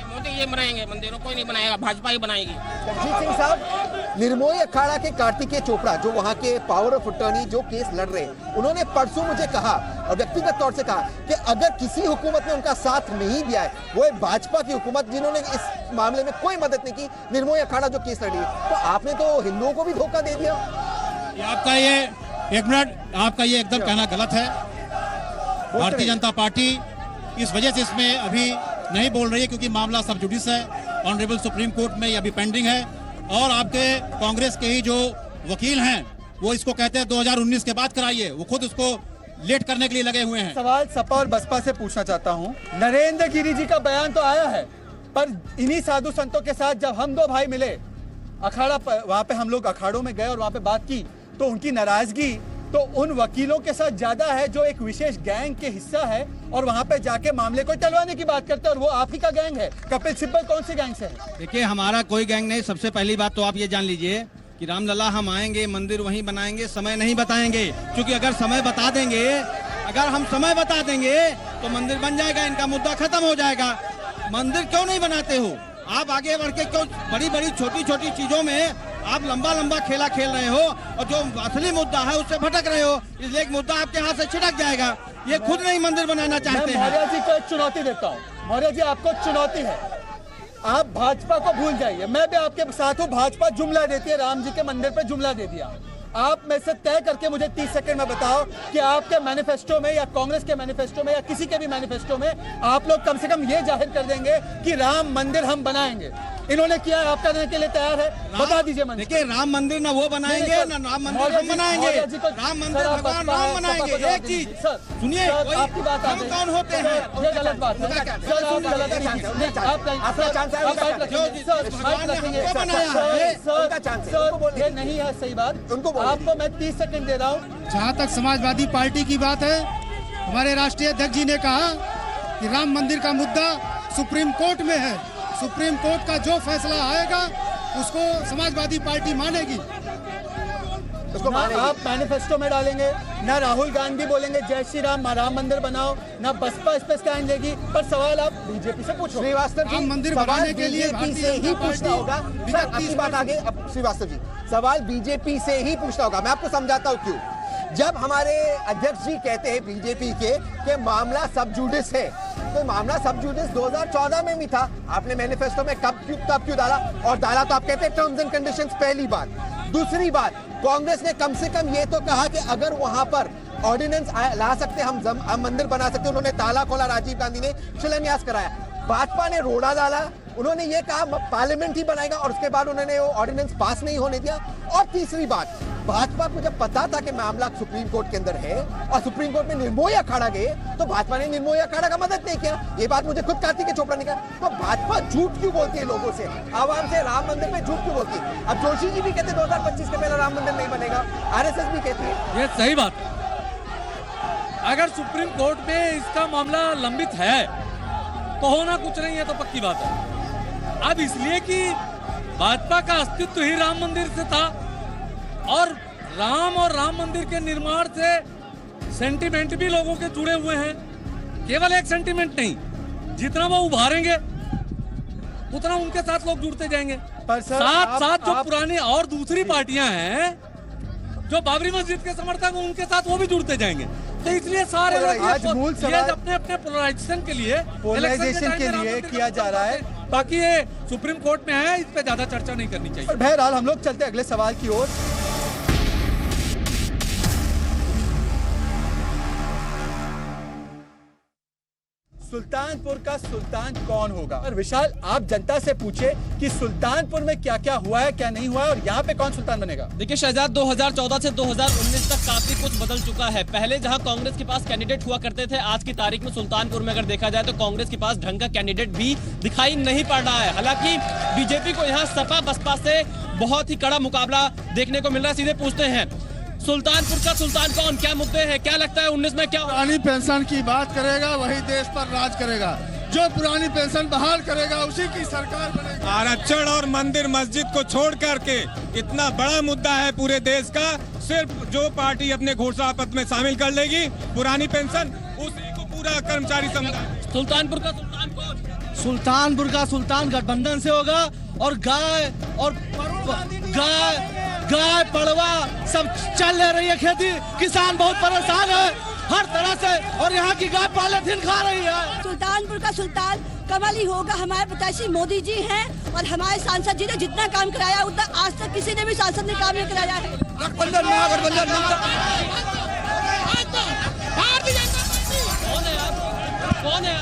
मोदी ये बनाएंगे, मंदिरों कोई नहीं बनाएगा, भाजपा ही बनाएगी। जगजीत सिंह साहब, निर्मोही अखाड़ा के कार्तिकेय चोपड़ा जो वहाँ के पावर ऑफ अटर्नी जो केस लड़ रहे, उन्होंने परसों मुझे कहा और व्यक्तिगत तौर से कहा कि अगर किसी हुकूमत ने उनका साथ नहीं दिया है, वो है भाजपा की हुकूमत जिन्होंने इस मामले में कोई मदद नहीं की, निर्मोही अखाड़ा जो केस लड़ी, तो आपने तो हिंदुओं को भी धोखा दे दिया। आपका ये एक मिनट, आपका ये एकदम कहना गलत है। भारतीय जनता पार्टी इस वजह से इसमें अभी नहीं बोल रही है क्योंकि मामला सब जुडिस है, ऑनरेबल सुप्रीम कोर्ट में ये अभी पेंडिंग है और आपके कांग्रेस के ही जो वकील हैं वो इसको कहते हैं 2019 के बाद कराइए, वो खुद उसको लेट करने के लिए लगे हुए हैं। सवाल सपा और बसपा से पूछना चाहता हूं, नरेंद्र गिरी जी का बयान तो आया है, पर इन्हीं साधु संतों के साथ जब हम दो भाई मिले अखाड़ा, वहां पे हम लोग अखाड़ों में गए और वहां पे बात की, तो उनकी नाराजगी तो उन वकीलों के साथ ज्यादा है जो एक विशेष गैंग के हिस्सा है और वहां पे जाके मामले को टलवाने की बात करते हैं, और वो आप ही का गैंग है। कपिल सिब्बल कौन से गैंग से है? देखिए, हमारा कोई गैंग नहीं। सबसे पहली बात तो आप ये जान लीजिए कि रामलला हम आएंगे, मंदिर वहीं बनाएंगे, समय नहीं बताएंगे, क्योंकि अगर समय बता देंगे, अगर हम समय बता देंगे तो मंदिर बन जाएगा, इनका मुद्दा खत्म हो जाएगा। मंदिर क्यों नहीं बनाते हो आप? आगे बढ़ के क्यों बड़ी बड़ी छोटी छोटी चीजों में आप लंबा लंबा खेला खेल रहे हो और जो असली मुद्दा है उससे भटक रहे हो, इसलिए एक मुद्दा आपके हाथ से छिटक जाएगा। ये खुद नहीं मंदिर बनाना चाहते हैं। मौर्य जी को एक चुनौती देता हूँ। मौर्य जी, आपको चुनौती है, आप भाजपा को भूल जाइए। मैं भी आपके साथ हूँ। भाजपा जुमला देती है, राम जी के मंदिर पे जुमला दे दिया। आप में से तय करके मुझे 30 सेकंड में बताओ कि आपके मैनिफेस्टो में या कांग्रेस के मैनिफेस्टो में या किसी के भी मैनिफेस्टो में आप लोग कम से कम ये जाहिर कर देंगे कि राम मंदिर हम बनाएंगे। इन्होंने किया, आप करने के लिए तैयार है? बता दीजिए। देखिए, राम मंदिर ना वो बनाएंगे ना राम मंदिर हम बनाएंगे। राम मंदिर भगवान राम बनाएंगे। एक चीज सुनिए, आपकी बात हम कौन होते हैं? ये गलत बात है। ये नहीं है सही बात। आपको मैं 30 सेकंड दे रहा हूँ। जहाँ तक समाजवादी पार्टी की बात है, हमारे राष्ट्रीय अध्यक्ष जी ने कहा कि राम मंदिर का मुद्दा सुप्रीम कोर्ट में है। सुप्रीम कोर्ट का जो फैसला आएगा उसको समाजवादी पार्टी मानेगी। ना आप मैनिफेस्टो में डालेंगे, ना राहुल गांधी बोलेंगे जय श्री राम, राम मंदिर बनाओ, ना बसपा इस पे स्टैंड लेगी। पर सवाल आप बीजेपी से पूछो। श्रीवास्तव जी, मंदिर सवाल बनाने के लिए बीजेपी से ही पूछना होगा। आपकी बात आगे। अब श्रीवास्तव जी, सवाल बीजेपी से ही पूछना होगा। मैं आपको समझाता हूँ क्यों। जब हमारे अध्यक्ष जी कहते हैं बीजेपी के मामला सब जुडिस है, तो मामला सब जुडिस 2014 में भी था। आपने मैनिफेस्टो में कब क्यों डाला? और डाला तो आप कहते हैं टर्म्स एंड कंडीशंस। पहली बात। दूसरी बात, कांग्रेस ने कम से कम ये तो कहा कि अगर वहां पर ऑर्डिनेंस ला सकते, हम मंदिर बना सकते। उन्होंने ताला खोला, राजीव गांधी ने शिलान्यास कराया। भाजपा ने रोड़ा डाला, उन्होंने ये कहा पार्लियामेंट ही बनाएगा और उसके बाद उन्होंने वो ऑर्डिनेंस पास नहीं होने दिया। और तीसरी बात, भाजपा को जब पता था कि मामला सुप्रीम कोर्ट के अंदर है और सुप्रीम कोर्ट में निर्मोही अखाड़ा गए, तो भाजपा ने निर्मोही अखाड़ा का मदद नहीं किया। ये बात मुझे खुद कार्तिकेय चोपड़ा ने कहा। तो भाजपा झूठ क्यों बोलती है लोगों से, आवाम से? राम मंदिर पे झूठ क्यों बोलती है? अब जोशी जी भी कहते 2025 के पहले राम मंदिर नहीं बनेगा, आरएसएस भी कहती है। ये सही बात है। अगर सुप्रीम कोर्ट में इसका मामला लंबित है तो होना कुछ नहीं है, तो पक्की बात है। अब इसलिए कि भाजपा का अस्तित्व ही राम मंदिर से था और राम मंदिर के निर्माण से सेंटिमेंट भी लोगों के जुड़े हुए हैं। केवल एक सेंटिमेंट नहीं, जितना वो उभारेंगे उतना उनके साथ लोग जुड़ते जाएंगे। पर सर, साथ जो पुरानी और दूसरी पार्टियां हैं जो बाबरी मस्जिद के समर्थक हैं, उनके साथ वो भी जुड़ते जाएंगे। तो इसलिए सारे आज मूल सवाल अपने अपने पोलराइजेशन के लिए किया जा रहा है। बाकी ये सुप्रीम कोर्ट में है, इस पे ज्यादा चर्चा नहीं करनी चाहिए। बहरहाल हम लोग चलते अगले सवाल की ओर। सुल्तानपुर का सुल्तान कौन होगा? और विशाल, आप जनता से पूछे कि सुल्तानपुर में क्या क्या हुआ है, क्या नहीं हुआ है और यहाँ पे कौन सुल्तान बनेगा। देखिए शहजाद, 2014 से 2019 तक काफी कुछ बदल चुका है। पहले जहां कांग्रेस के पास कैंडिडेट हुआ करते थे, आज की तारीख में सुल्तानपुर में अगर देखा जाए तो कांग्रेस के पास ढंग का कैंडिडेट भी दिखाई नहीं पड़ रहा है। हालांकि बीजेपी को यहाँ सपा बसपा से बहुत ही कड़ा मुकाबला देखने को मिल रहा है। सीधे पूछते हैं, सुल्तानपुर का सुल्तान कौन, क्या मुद्दे हैं, क्या लगता है 19 में क्या? पुरानी पेंशन की बात करेगा वही देश पर राज करेगा। जो पुरानी पेंशन बहाल करेगा उसी की सरकार बनेगी। आरक्षण और मंदिर मस्जिद को छोड़ करके इतना बड़ा मुद्दा है पूरे देश का, सिर्फ जो पार्टी अपने घोषणा पत्र में शामिल कर लेगी पुरानी पेंशन, उसी को पूरा कर्मचारी समुदाय। सुल्तानपुर का सुल्तान कौन? सुल्तानपुर का सुल्तान गठबंधन से होगा और गाय पड़वा सब चल रही है। खेती किसान बहुत परेशान है हर तरह से और यहाँ की गाय पॉलिथीन खा रही है। सुल्तानपुर का सुल्तान कमल ही होगा। हमारे प्रत्याशी मोदी जी हैं और हमारे सांसद जी ने जितना काम कराया उतना आज तक किसी ने भी सांसद ने काम नहीं कराया है। गठबंधन कौन है?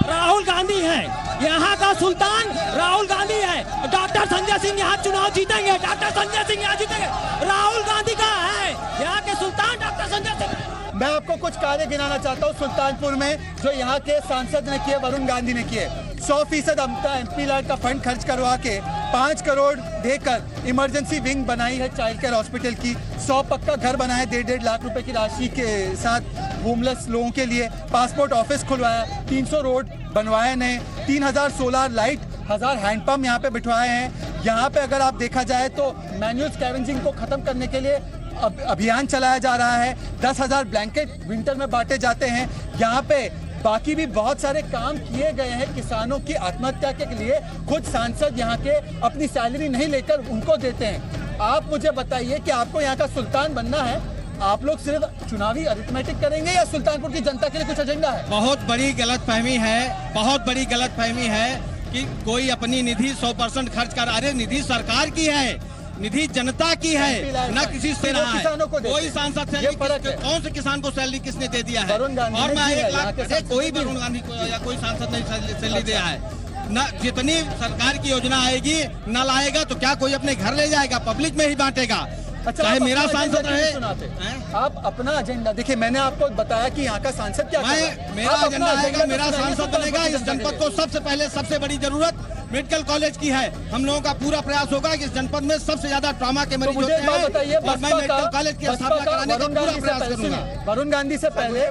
राहुल गांधी है, यहाँ का सुल्तान राहुल गांधी है। डॉक्टर संजय सिंह यहाँ चुनाव जीतेंगे, डॉक्टर संजय सिंह यहाँ जीतेंगे। राहुल गांधी का है यहाँ के सुल्तान डॉक्टर संजय सिंह। मैं आपको कुछ कार्य गिनाना चाहता हूँ सुल्तानपुर में जो यहाँ के सांसद ने किए, वरुण गांधी ने किए। 100% MP लाइट का फंड खर्च करवा के 5 करोड़ देकर इमरजेंसी विंग बनाई है चाइल्ड केयर हॉस्पिटल की। 100 पक्का घर बनाए 1.5 लाख रुपए की राशि के साथ होमलेस लोगों के लिए। पासपोर्ट ऑफिस खुलवाया, 300 रोड बनवाए नए, 3000 सोलर लाइट, 1000 हैंडपंप यहाँ पे बिठवाए हैं। यहाँ पे अगर आप देखा जाए तो मैनुअल स्कैवेंजिंग को खत्म करने के लिए अभियान चलाया जा रहा है। 10,000 ब्लैंकेट विंटर में बांटे जाते हैं। यहाँ पे बाकी भी बहुत सारे काम किए गए हैं किसानों की आत्महत्या के लिए। खुद सांसद यहाँ के अपनी सैलरी नहीं लेकर उनको देते हैं। आप मुझे बताइए कि आपको यहाँ का सुल्तान बनना है, आप लोग सिर्फ चुनावी अरिथमेटिक करेंगे या सुल्तानपुर की जनता के लिए कुछ एजेंडा है? बहुत बड़ी गलतफहमी है, बहुत बड़ी गलतफहमी है कि कोई अपनी निधि 100% खर्च कर। अरे निधि सरकार की है, निधि जनता की है, न किसी से रहा है। कोई सांसद सैलरी कौन से किसान को सैलरी किसने दे दिया है? और मैं 1 लाख कोई भी वरुण गांधी को या कोई सांसद नहीं सैलरी दिया है। न जितनी सरकार की योजना आएगी न लाएगा तो क्या कोई अपने घर ले जाएगा? पब्लिक में ही बांटेगा। चाहे मेरा सांसद रहे। आप अपना एजेंडा देखिए, मैंने आपको बताया कि यहाँ का सांसद क्या मेरा एजेंडा आएगा, मेरा सांसद बनेगा। इस जनपद को सबसे पहले सबसे बड़ी जरूरत मेडिकल कॉलेज की है। हम लोगों का पूरा प्रयास होगा कि इस जनपद में सबसे ज्यादा ट्रॉमा के मरीज होते हैं और मैं मेडिकल कॉलेज की स्थापना कराने का पूरा प्रयास करूंगा। वरुण गांधी से पहले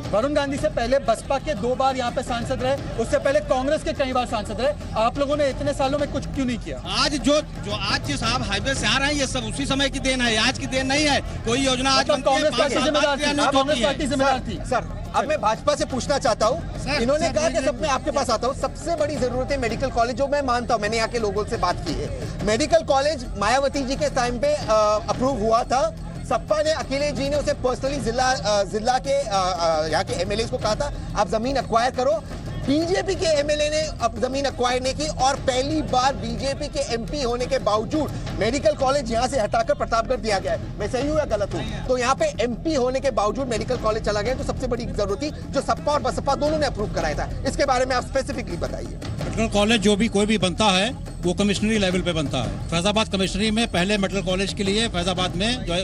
वरुण गांधी से पहले बसपा के 2 बार यहाँ पे सांसद रहे, उससे पहले कांग्रेस के कई बार सांसद रहे। आप लोगों ने इतने सालों में कुछ क्यों नहीं किया? आज जो आज जिस आप हाईवे से आ रहे हैं ये सब उसी समय की देन है, आज की देन नहीं है। कोई योजना आज कांग्रेस पार्टी जिम्मेदार थी। सर अब मैं भाजपा से पूछना चाहता हूँ, इन्होंने कहा कि सब मैं आपके पास आता हूँ, सबसे बड़ी जरूरत है मेडिकल कॉलेज, जो मैं मानता हूँ, मैंने यहाँ के लोगों से बात की है। मेडिकल कॉलेज मायावती जी के टाइम पे अप्रूव हुआ था। सपा ने, अखिलेश जी ने उसे पर्सनली जिला के यहाँ के एमएलए को कहा था आप जमीन एक्वायर करो। बीजेपी के एमएलए ने अब जमीन एक्वायर नहीं की और पहली बार बीजेपी के एमपी होने के बावजूद मेडिकल कॉलेज यहां से हटाकर प्रतापगढ़ दिया गया है। मैं सही हूं या गलत हूं? तो यहां पे एमपी होने के बावजूद मेडिकल कॉलेज चला गया, तो सबसे बड़ी जरूरत थी जो सपा और बसपा दोनों ने अप्रूव कराया था। इसके बारे में आप स्पेसिफिकली बताइए। मेडिकल कॉलेज जो भी कोई भी बनता है वो कमिश्नरी लेवल पे बनता है। फैजाबाद कमिश्नरी में पहले मेडिकल कॉलेज के लिए फैजाबाद में जो है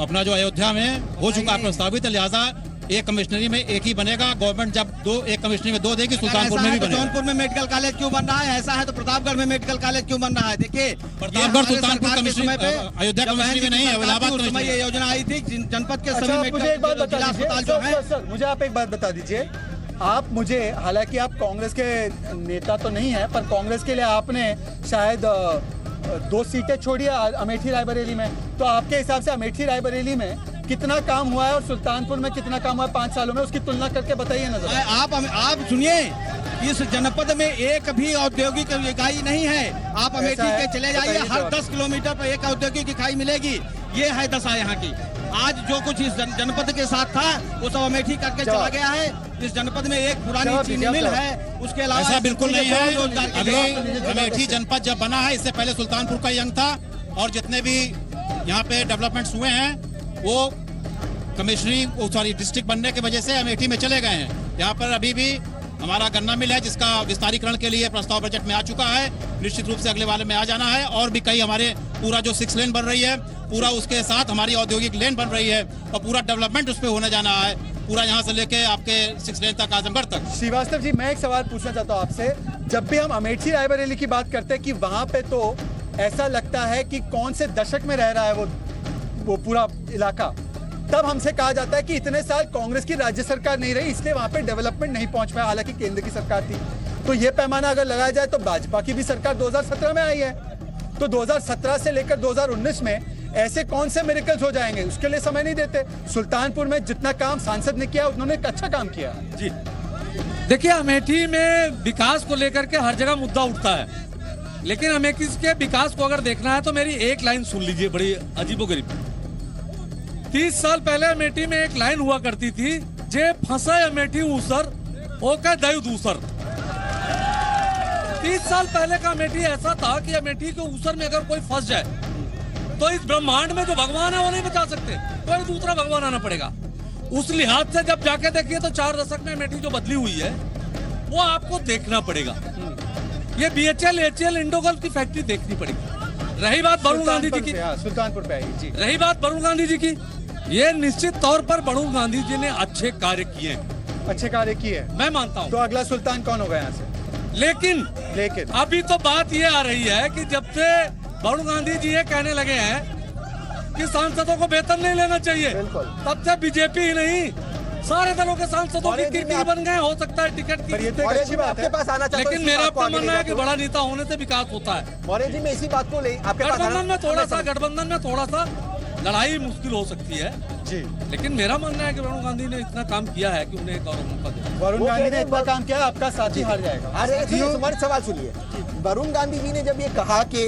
अपना जो अयोध्या में हो चुका है प्रस्तावित, लिहाजा एक कमिश्नरी में एक ही बनेगा। गवर्नमेंट जब एक कमिश्नरी में 2 देगी, सुल्तानपुर में भी बनेगा। जौनपुर में मेडिकल कॉलेज क्यों बन रहा है? ऐसा है तो प्रतापगढ़ में मेडिकल कॉलेज क्यों बन रहा है? देखिए प्रतापगढ़ सुल्तानपुर कमिश्नरी अयोध्या कमिश्नरी में नहीं है, इलाहाबाद कमिश्नरी। ये योजना आई थी जनपद के सभी मुझे एक बात बता दीजिए सर, मुझे आप एक बात बता दीजिए। आप मुझे, हालांकि आप कांग्रेस के नेता तो नहीं है, पर कांग्रेस के लिए आपने शायद 2 सीटें छोड़ी है अमेठी रायबरेली में, तो आपके हिसाब से अमेठी रायबरेली में कितना काम हुआ है और सुल्तानपुर में कितना काम हुआ है 5 सालों में, उसकी तुलना करके बताइए ना जरा। आप सुनिए, इस जनपद में एक भी औद्योगिक इकाई नहीं है। आप अमेठी के चले जाइए, हर 10 किलोमीटर पर एक औद्योगिक इकाई मिलेगी। ये है दशा यहाँ की। आज जो कुछ इस जनपद के साथ था वो सब अमेठी करके चला गया है। इस जनपद में एक पुरानी चीनी मिल है, उसके अलावा ऐसा बिल्कुल नहीं है। अभी अमेठी जनपद जब बना है, इससे पहले सुल्तानपुर का यंग था और जितने भी यहाँ पे डेवलपमेंट्स हुए हैं वो कमिश्नरी डिस्ट्रिक्ट बनने की वजह से अमेठी में चले गए हैं। यहाँ पर अभी भी हमारा गन्ना मिल है जिसका विस्तारीकरण के लिए प्रस्ताव बजट में आ चुका है, निश्चित रूप से अगले वाले में आ जाना है। और भी कई हमारे पूरा जो 6 लेन बन रही है, पूरा उसके साथ हमारी औद्योगिक लेन बन रही है और पूरा डेवलपमेंट उस पर होने जाना है, पूरा यहाँ से लेके आपके 6 लेन तक आजमगढ़ तक। श्रीवास्तव जी, मैं एक सवाल पूछना चाहता हूँ आपसे। जब भी हम अमेठी रायबरेली की बात करते हैं कि वहां पे तो ऐसा लगता है कि कौन से दशक में रह रहा है वो पूरा इलाका, तब हमसे कहा जाता है कि इतने साल कांग्रेस की राज्य सरकार नहीं रही इसलिए वहां पे डेवलपमेंट नहीं पहुंच पाया, हालांकि केंद्र की सरकार थी। तो ये पैमाना अगर लगाया जाए तो भाजपा की भी सरकार 2017 में आई है, तो 2017 से लेकर 2019 में ऐसे कौन से मिरेकल्स हो जाएंगे, उसके लिए समय नहीं देते। सुल्तानपुर में जितना काम सांसद ने किया उन्होंने एक अच्छा काम किया जी। देखिए, अमेठी में विकास को लेकर के हर जगह मुद्दा उठता है, लेकिन अमेठी के विकास को अगर देखना है तो मेरी एक लाइन सुन लीजिए, बड़ी अजीबोगरीब। 30 साल पहले अमेठी में एक लाइन हुआ करती थी, जे फंसे अमेठी ऊसर ओके दयु दूसर। 30 साल पहले का अमेठी ऐसा था कि अमेठी के ऊसर में अगर कोई फंस जाए तो इस ब्रह्मांड में जो भगवान है वो नहीं बचा सकते, कोई दूसरा भगवान आना पड़ेगा। उस लिहाज से जब जाके देखिए तो 4 दशक में अमेठी जो बदली हुई है वो आपको देखना पड़ेगा। ये BHEL HCL इंडोगल की फैक्ट्री देखनी पड़ेगी। रही बात वरुण गांधी जी की, सुल्तानपुर पे आई जी, रही बात वरुण गांधी जी की, ये निश्चित तौर पर वरुण गांधी जी ने अच्छे कार्य किए हैं, अच्छे कार्य किए, मैं मानता हूँ। तो अगला सुल्तान कौन होगा यहाँ से? लेकिन अभी तो बात ये आ रही है कि जब से वरुण गांधी जी ये कहने लगे हैं कि सांसदों को वेतन नहीं लेना चाहिए, तब से बीजेपी ही नहीं सारे दलों के सांसदों की किरकिरी बन गए। हो सकता है टिकट की, आपके पास आना चाहता हूं, लेकिन मेरा अपना मानना है कि बड़ा नेता होने से विकास होता है। मौर्य जी, मैं इसी बात को ले आपके पास गठबंधन में थोड़ा सा लड़ाई मुश्किल हो सकती है, जी। लेकिन मेरा मानना है कि वरुण गांधी ने इतना काम किया है कि उन्हें एक और मौका दें। वरुण गांधी ने इतना काम किया, आपका साथी हार जाएगा। अरे हमारे सवाल सुनिए, वरुण गांधी जी ने जब ये कहा कि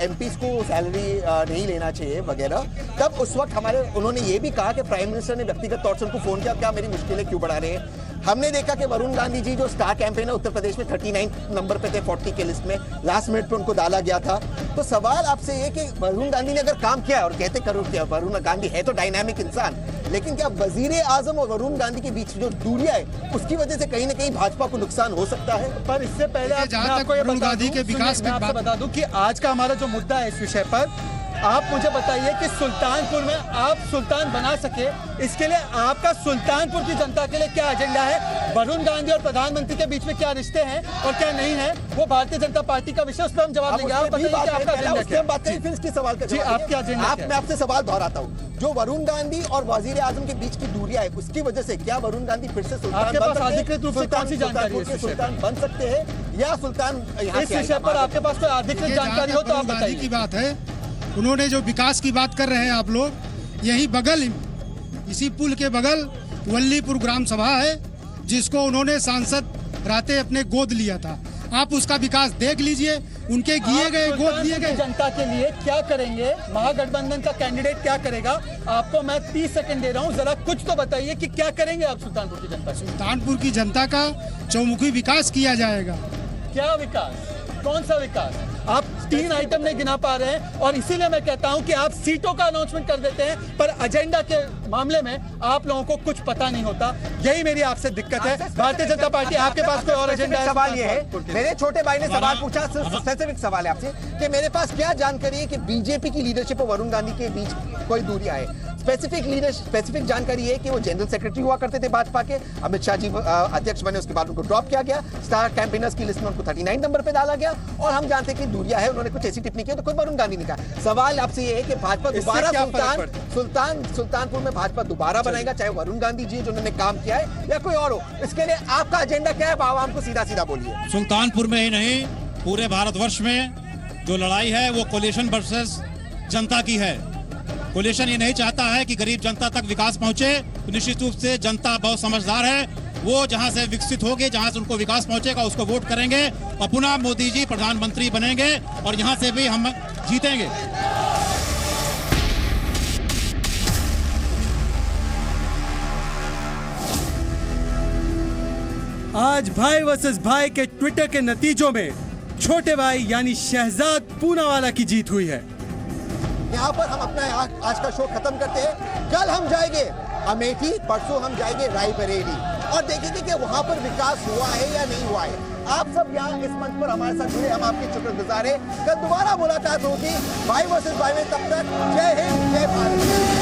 एमपीज को सैलरी नहीं लेना चाहिए वगैरह, तब उस वक्त उन्होंने ये भी कहा कि प्राइम मिनिस्टर ने व्यक्तिगत तौर से उनको फोन किया, क्या मेरी मुश्किलें क्यों बढ़ा रहे हैं। हमने देखा कि वरुण गांधी जी जो स्टार कैंपेनर उत्तर प्रदेश में 39 नंबर पे थे 40 के लिस्ट में, लास्ट मिनट पे उनको डाला गया था। तो सवाल आपसे ये कि वरुण गांधी ने अगर काम किया, और कहते करो क्या, वरुण गांधी है तो डायनामिक इंसान, लेकिन क्या वजीर आजम और वरुण गांधी के बीच जो दूरियां है उसकी वजह से कहीं ना कहीं भाजपा को नुकसान हो सकता है? पर इससे पहले आपको ये बता दूं कि आज का हमारा जो मुद्दा है इस विषय पर, आप मुझे बताइए कि सुल्तानपुर में आप सुल्तान बना सके, इसके लिए आपका सुल्तानपुर की जनता के लिए क्या एजेंडा है? वरुण गांधी और प्रधानमंत्री के बीच में क्या रिश्ते हैं और क्या नहीं है, वो भारतीय जनता पार्टी का विषय, उस पर हम जवाब देंगे। आप बताइए कि आपका एजेंडा क्या है? बात करें फिर इसके सवाल का जी, आपका एजेंडा मैं आपसे सवाल दोहराता हूँ, जो वरुण गांधी और वजीर आजम के बीच की दूरियां है उसकी वजह से क्या वरुण गांधी फिर से सुल्तान आपके पास अधिकृत रूप से कौन सी जानकारी है? सुल्तान बन सकते हैं या सुल्तान इस विषय पर आपके पास कोई अधिकृत जानकारी हो तो आप बताइए। की बात है, उन्होंने जो विकास की बात कर रहे हैं आप लोग, यही बगल, इसी पुल के बगल वल्लीपुर ग्राम सभा है, जिसको उन्होंने सांसद रहते अपने गोद लिया था। आप उसका विकास देख लीजिए, उनके किए गए गोद लिए गए। जनता के लिए क्या करेंगे? महागठबंधन का कैंडिडेट क्या करेगा? आपको मैं 30 सेकंड दे रहा हूँ, जरा कुछ तो बताइए कि क्या करेंगे आप सुल्तानपुर की जनता? सुल्तानपुर की जनता का चौमुखी विकास किया जाएगा। क्या विकास? कौन सा विकास? आप 3 आइटम नहीं गिना पा रहे हैं, और इसीलिए मैं कहता हूं कि आप सीटों का अनाउंसमेंट कर देते हैं, पर एजेंडा के मामले में आप लोगों को कुछ पता नहीं होता। यही मेरी आपसे दिक्कत है। भारतीय जनता पार्टी, आपके पास कोई और एजेंडा है? सवाल ये है, मेरे छोटे भाई ने सवाल पूछा, स्पेसिफिक सवाल है आपसे कि मेरे पास क्या जानकारी है कि बीजेपी की लीडरशिप और वरुण गांधी के बीच कोई दूरियां है? स्पेसिफिक जानकारी है कि वो जनरल सेक्रेटरी हुआ करते थे भाजपा के, अमित शाह जी अध्यक्ष बने, उसके बाद उनको ड्रॉप किया गया, स्टार कैंपेनर्स की लिस्ट में उनको 39 नंबर पे डाला गया, और हम जानते हैं कि दूरियां है, उन्होंने कुछ ऐसी टिप्पणी की तो कोई वरुण गांधी नहीं कहा। सवाल आपसे ये है कि भाजपा दोबारा सुल्तानपुर में भाजपा दोबारा बनाएगा, चाहे वरुण गांधी जी जिन्होंने काम किया है या कोई और हो, इसके लिए आपका एजेंडा क्या है? आवाम को सीधा सीधा बोलिए। सुल्तानपुर में ही नहीं, पूरे भारतवर्ष में जो लड़ाई है वो कोलिशन वर्सेस जनता की है। कोलिशन ये नहीं चाहता है कि गरीब जनता तक विकास पहुंचे, तो निश्चित रूप से जनता बहुत समझदार है, वो जहां से विकसित होगी, जहां से उनको विकास पहुंचेगा उसको वोट करेंगे, और पुनः मोदी जी प्रधानमंत्री बनेंगे, और यहां से भी हम जीतेंगे। आज भाई वर्सेस भाई के ट्विटर के नतीजों में छोटे भाई यानी शहजाद पूनावाला की जीत हुई है। यहाँ पर हम अपना आज का शो खत्म करते हैं। कल हम जाएंगे अमेठी, परसों हम जाएंगे रायबरेली, और देखेंगे कि वहां पर विकास हुआ है या नहीं हुआ है। आप सब यहाँ इस मंच पर हमारे साथ जुड़े, हम आपके शुक्रगुजार हैं। कल दोबारा मुलाकात होगी भाई वर्सेस भाई में, तब तक जय हिंद, जय भारत।